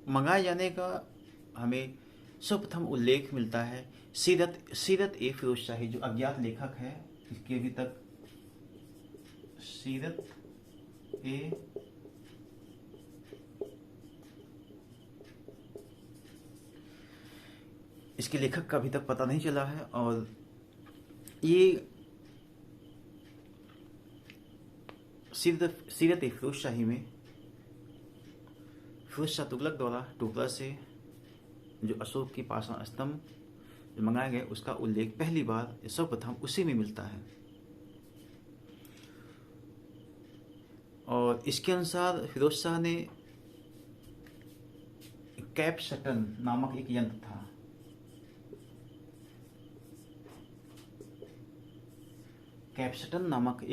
मंगाए जाने का हमें सर्वप्रथम उल्लेख मिलता है सीरत ए फिरोज शाही, जो अज्ञात लेखक है। इसकी अभी तक सीरत ए इसके लेखक का अभी तक पता नहीं चला है। और ये सीरत ए फिरोज शाही में फिरोज शाह तुगलक द्वारा टोकरा से जो अशोक की पाषाण स्तंभ जो मंगाए गए, उसका उल्लेख पहली बार सर्वप्रथम उसी में मिलता है। और इसके अनुसार फिरोज शाह ने कैपशटन नामक एक यंत्र था, कैपशटन नामक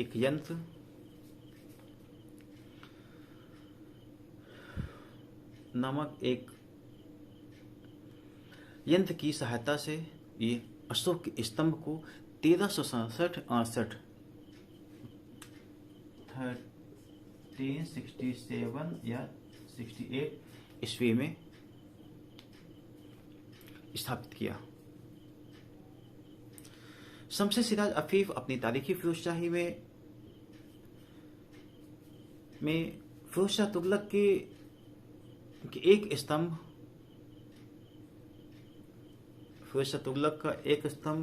एक यंत्र की सहायता से ये अशोक के स्तंभ को 1367 1367 या 68 ईस्वी में स्थापित किया। शमशेर सिराज अफीफ अपनी तारीखी फिरोजशाही में फिरोज शाह तुगलक के एक स्तंभ, फिरोज शाह तुगलक का एक स्तंभ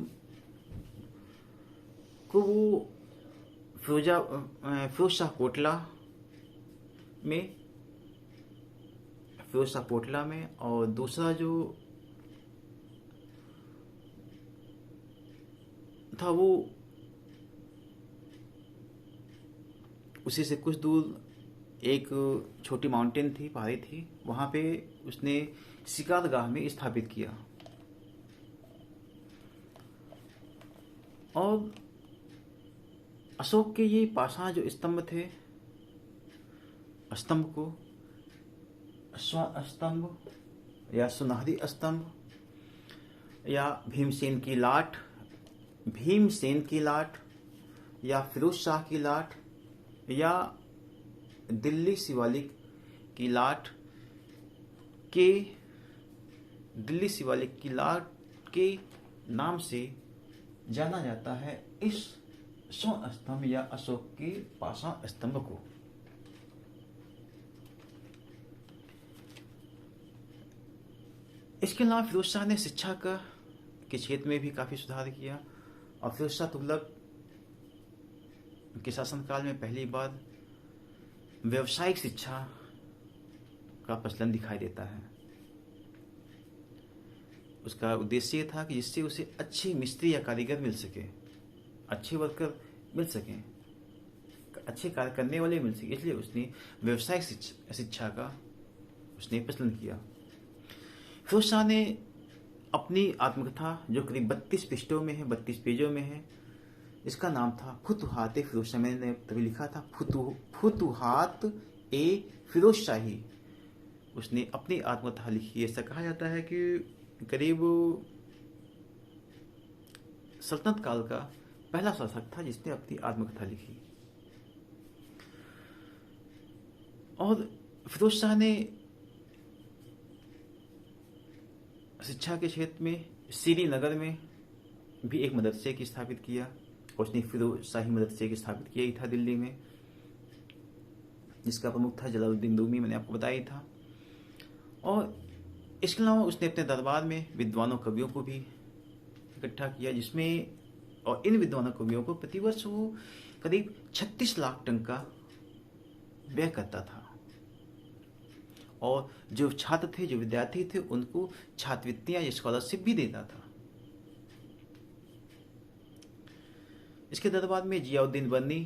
को वो फिरोज शाह पोटला में और दूसरा जो था वो उसी से कुछ दूर एक छोटी माउंटेन थी, पहाड़ी थी, वहां पे उसने शिकारगाह में स्थापित किया। और अशोक के ये पाषाण जो स्तंभ थे, स्तंभ को स्वर्ण स्तंभ या सुनहरी स्तंभ या भीमसेन की लाट या फिरोज शाह की लाट या दिल्ली शिवालिक की लाट के नाम से जाना जाता है इस स्वर्ण स्तंभ या अशोक के पाषाण स्तंभ को। इसके अलावा फिरोज शाह ने शिक्षा के क्षेत्र में भी काफी सुधार किया और फिरोज शाह तुगलक के शासनकाल में पहली बार व्यावसायिक शिक्षा का प्रचलन दिखाई देता है। उसका उद्देश्य ये था कि जिससे उसे अच्छे मिस्त्री या कारीगर मिल सके, अच्छे वर्कर मिल सके, अच्छे कार्य करने वाले मिल सके, इसलिए उसने व्यावसायिक शिक्षा का उसने प्रचलन किया। फिरोज शाह ने अपनी आत्मकथा जो करीब 32 पृष्ठों में है, 32 पेजों में है, इसका नाम था फुतुहात ए फिरोज शाही। मैंने तभी लिखा था फुतुहात ए फिरोज शाही। उसने अपनी आत्मकथा लिखी। ऐसा कहा जाता है कि करीब सल्तनत काल का पहला शासक था जिसने अपनी आत्मकथा लिखी। और फिरोज शाह ने शिक्षा के क्षेत्र में श्रीनगर में भी एक मदरसे की स्थापित किया। उसने फिरोज शाही मदरसे की स्थापित किया ही था दिल्ली में, जिसका प्रमुख था जलालुद्दीन रूमी, मैंने आपको बताया ही था। और इसके अलावा उसने अपने दरबार में विद्वानों कवियों को भी इकट्ठा किया, जिसमें और इन विद्वानों कवियों को प्रतिवर्ष वो करीब 36 लाख टंका व्यय करता था। और जो छात्र थे, जो विद्यार्थी थे, उनको छात्रवृत्तियां या स्कॉलरशिप भी देता था। इसके दरबार में जियाउद्दीन बर्नी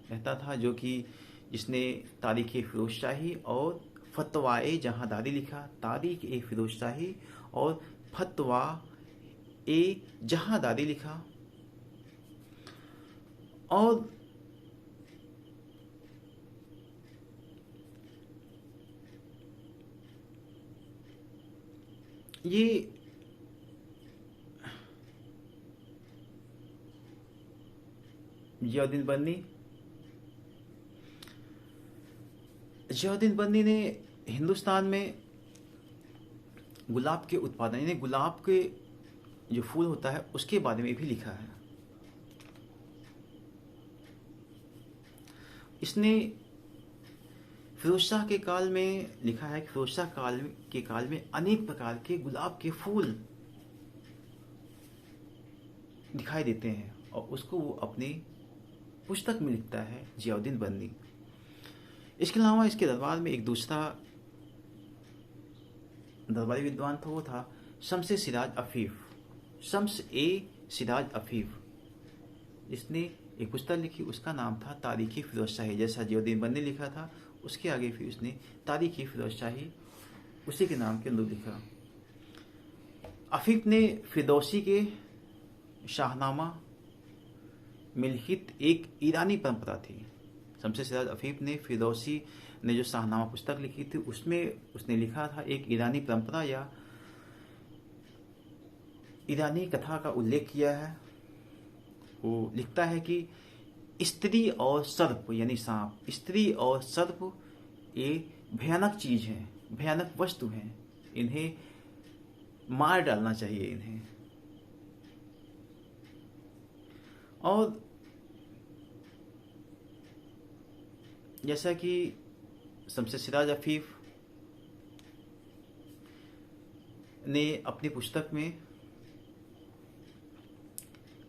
रहता था, जो कि जिसने तारीख ए फिरोज शाही और फतवा ए जहांदारी लिखा। तारीख ए फिरोज शाही और फतवा ए जहांदारी लिखा। और ये जियाउद्दीन बन्नी। जियाउद्दीन बन्नी ने हिंदुस्तान में गुलाब के उत्पादन यानी गुलाब के जो फूल होता है उसके बारे में भी लिखा है। इसने फिरोज शाह के काल में लिखा है कि फिरोज शाह के काल में अनेक प्रकार के गुलाब के फूल दिखाई देते हैं और उसको वो अपनी पुस्तक में लिखता है जियाउद्दीन बन्नी। इसके अलावा इसके दरबार में एक दूसरा दरबारी विद्वान था, वो था शम्स सिराज अफीफ, शम्स ए सिराज अफीफ। इसने एक पुस्तक लिखी, उसका नाम था तारीखी फिरोज शाही। जैसा जियाउद्दीन बन्नी लिखा था उसके आगे फिर उसने तारीखी फिरोज शाही उसी के नाम के अंदर लिखा। अफीफ ने फिरदौसी के शाहनामा में लिखित एक ईरानी परंपरा थी। शम्स सिराज अफीफ ने फिरदौसी ने जो शाहनामा पुस्तक लिखी थी उसमें उसने लिखा था एक ईरानी परंपरा या ईरानी कथा का उल्लेख किया है। वो लिखता है कि स्त्री और सर्प यानी सांप, स्त्री और सर्प ये भयानक चीज है, भयानक वस्तु हैं, इन्हें मार डालना चाहिए इन्हें। और जैसा कि शम्स सिराज अफीफ ने अपनी पुस्तक में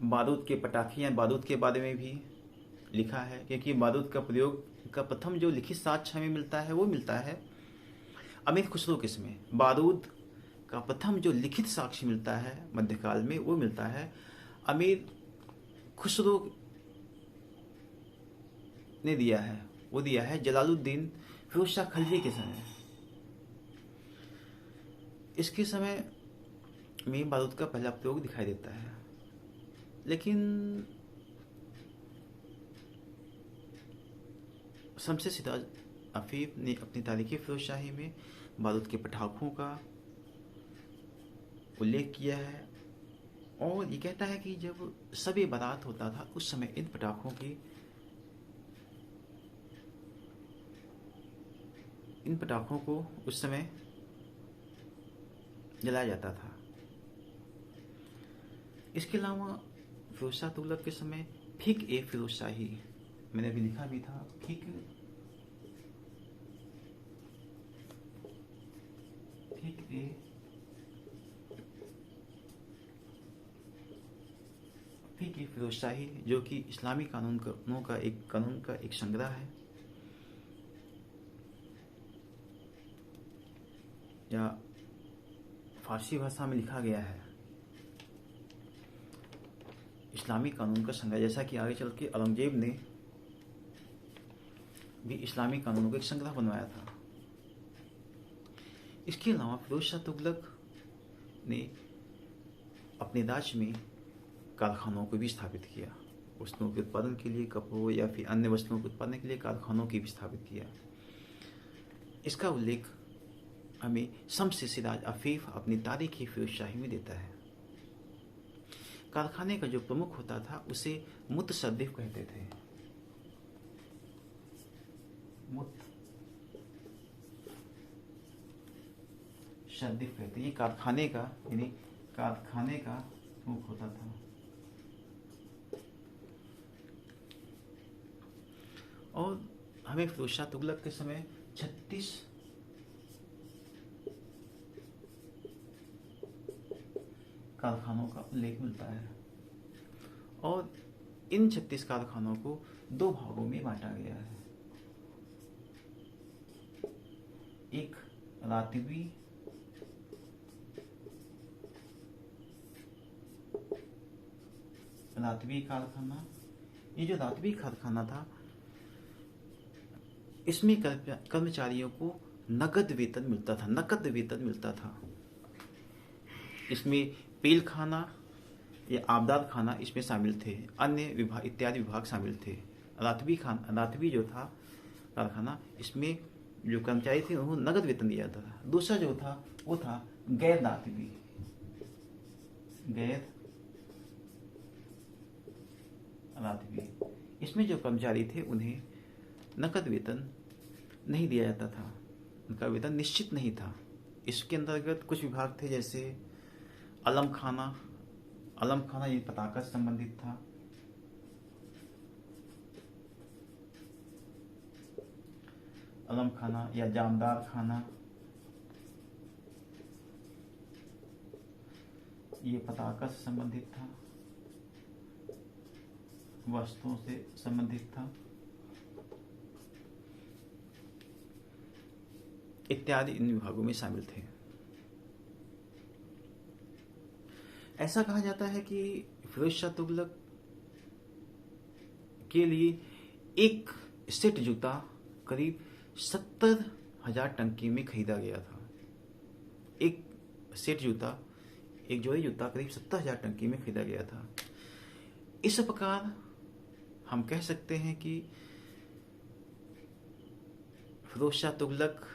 बारूद के पटाखे या बारूद के बारे में भी लिखा है, क्योंकि बारूद का प्रयोग का प्रथम जो लिखित साक्ष्य हमें मिलता है वो मिलता है अमीर खुसरो के समय। बारूद का प्रथम जो लिखित साक्ष्य मिलता है मध्यकाल में वो मिलता है अमीर खुसरो ने दिया है, वो दिया है जलालुद्दीन फिरोज शाह खलजी के समय। इसके समय में बारूद का पहला प्रयोग दिखाई देता है, लेकिन शम्स सिराज अफीफ ने अपनी तारीखी फिरोज शाही में बारूद के पटाखों का उल्लेख किया है और ये कहता है कि जब शब बारात होता था उस समय इन पटाखों को उस समय जलाया जाता था। इसके अलावा फिरोज शाह तुगलक के समय फिक ए फिरोज शाही, मैंने अभी लिखा भी था, फिक ए फिरोज शाही जो कि इस्लामी कानून का एक संग्रह है या फारसी भाषा में लिखा गया है इस्लामी कानून का संग्रह। जैसा कि आगे चल के औरंगजेब ने भी इस्लामी कानूनों का एक संग्रह बनवाया था। इसके अलावा फिरोज शाह तुगलक ने अपने राज्य में कारखानों को भी स्थापित किया, वस्तुओं के उत्पादन के लिए, कपड़ों या फिर अन्य वस्तुओं के उत्पादन के लिए कारखानों की भी स्थापित किया। इसका उल्लेख हमें शम्स सिराज अफीफ अपनी तारीखी फिरोज शाही में देता है। कारखाने का जो प्रमुख होता था उसे मुतसद्दिफ कहते थे। मुतसद्दिफ कहते, ये कारखाने का प्रमुख होता था। और हमें फिरोज शाह तुगलक के समय 36 कारखानों का उल्लेख मिलता है और इन 36 कारखानों को 2 भागों में बांटा गया है। एक रातवी कारखाना, ये जो रातवी कारखाना था इसमें कर्मचारियों को नकद वेतन मिलता था। इसमें पेल खाना या आबदार खाना इसमें शामिल थे, अन्य विभाग इत्यादि विभाग शामिल थे। रातवी जो था कारखाना, इसमें जो कर्मचारी थे उन्हें नगद वेतन दिया जाता था। दूसरा जो था वो था गैर रातवी इसमें जो कर्मचारी थे उन्हें नकद वेतन नहीं दिया जाता था, उनका वेतन निश्चित नहीं था। इसके अंतर्गत कुछ विभाग थे जैसे अलम खाना। अलम खाना ये पताका से संबंधित था। अलम खाना या जामदार खाना, ये पताका से संबंधित था, वस्त्रों से संबंधित था इत्यादि इन विभागों में शामिल थे। ऐसा कहा जाता है कि फिरोज शाह तुगलक के लिए एक सेट जूता करीब 70,000 टंकी में खरीदा गया था। एक सेट जूता, एक जोड़ी जूता करीब 70,000 टंकी में खरीदा गया था। इस प्रकार हम कह सकते हैं कि फिरोज शाह तुगलक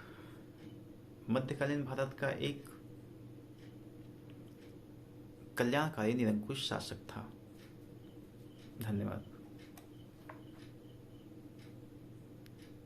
मध्यकालीन भारत का एक कल्याणकारी निरंकुश शासक था। धन्यवाद।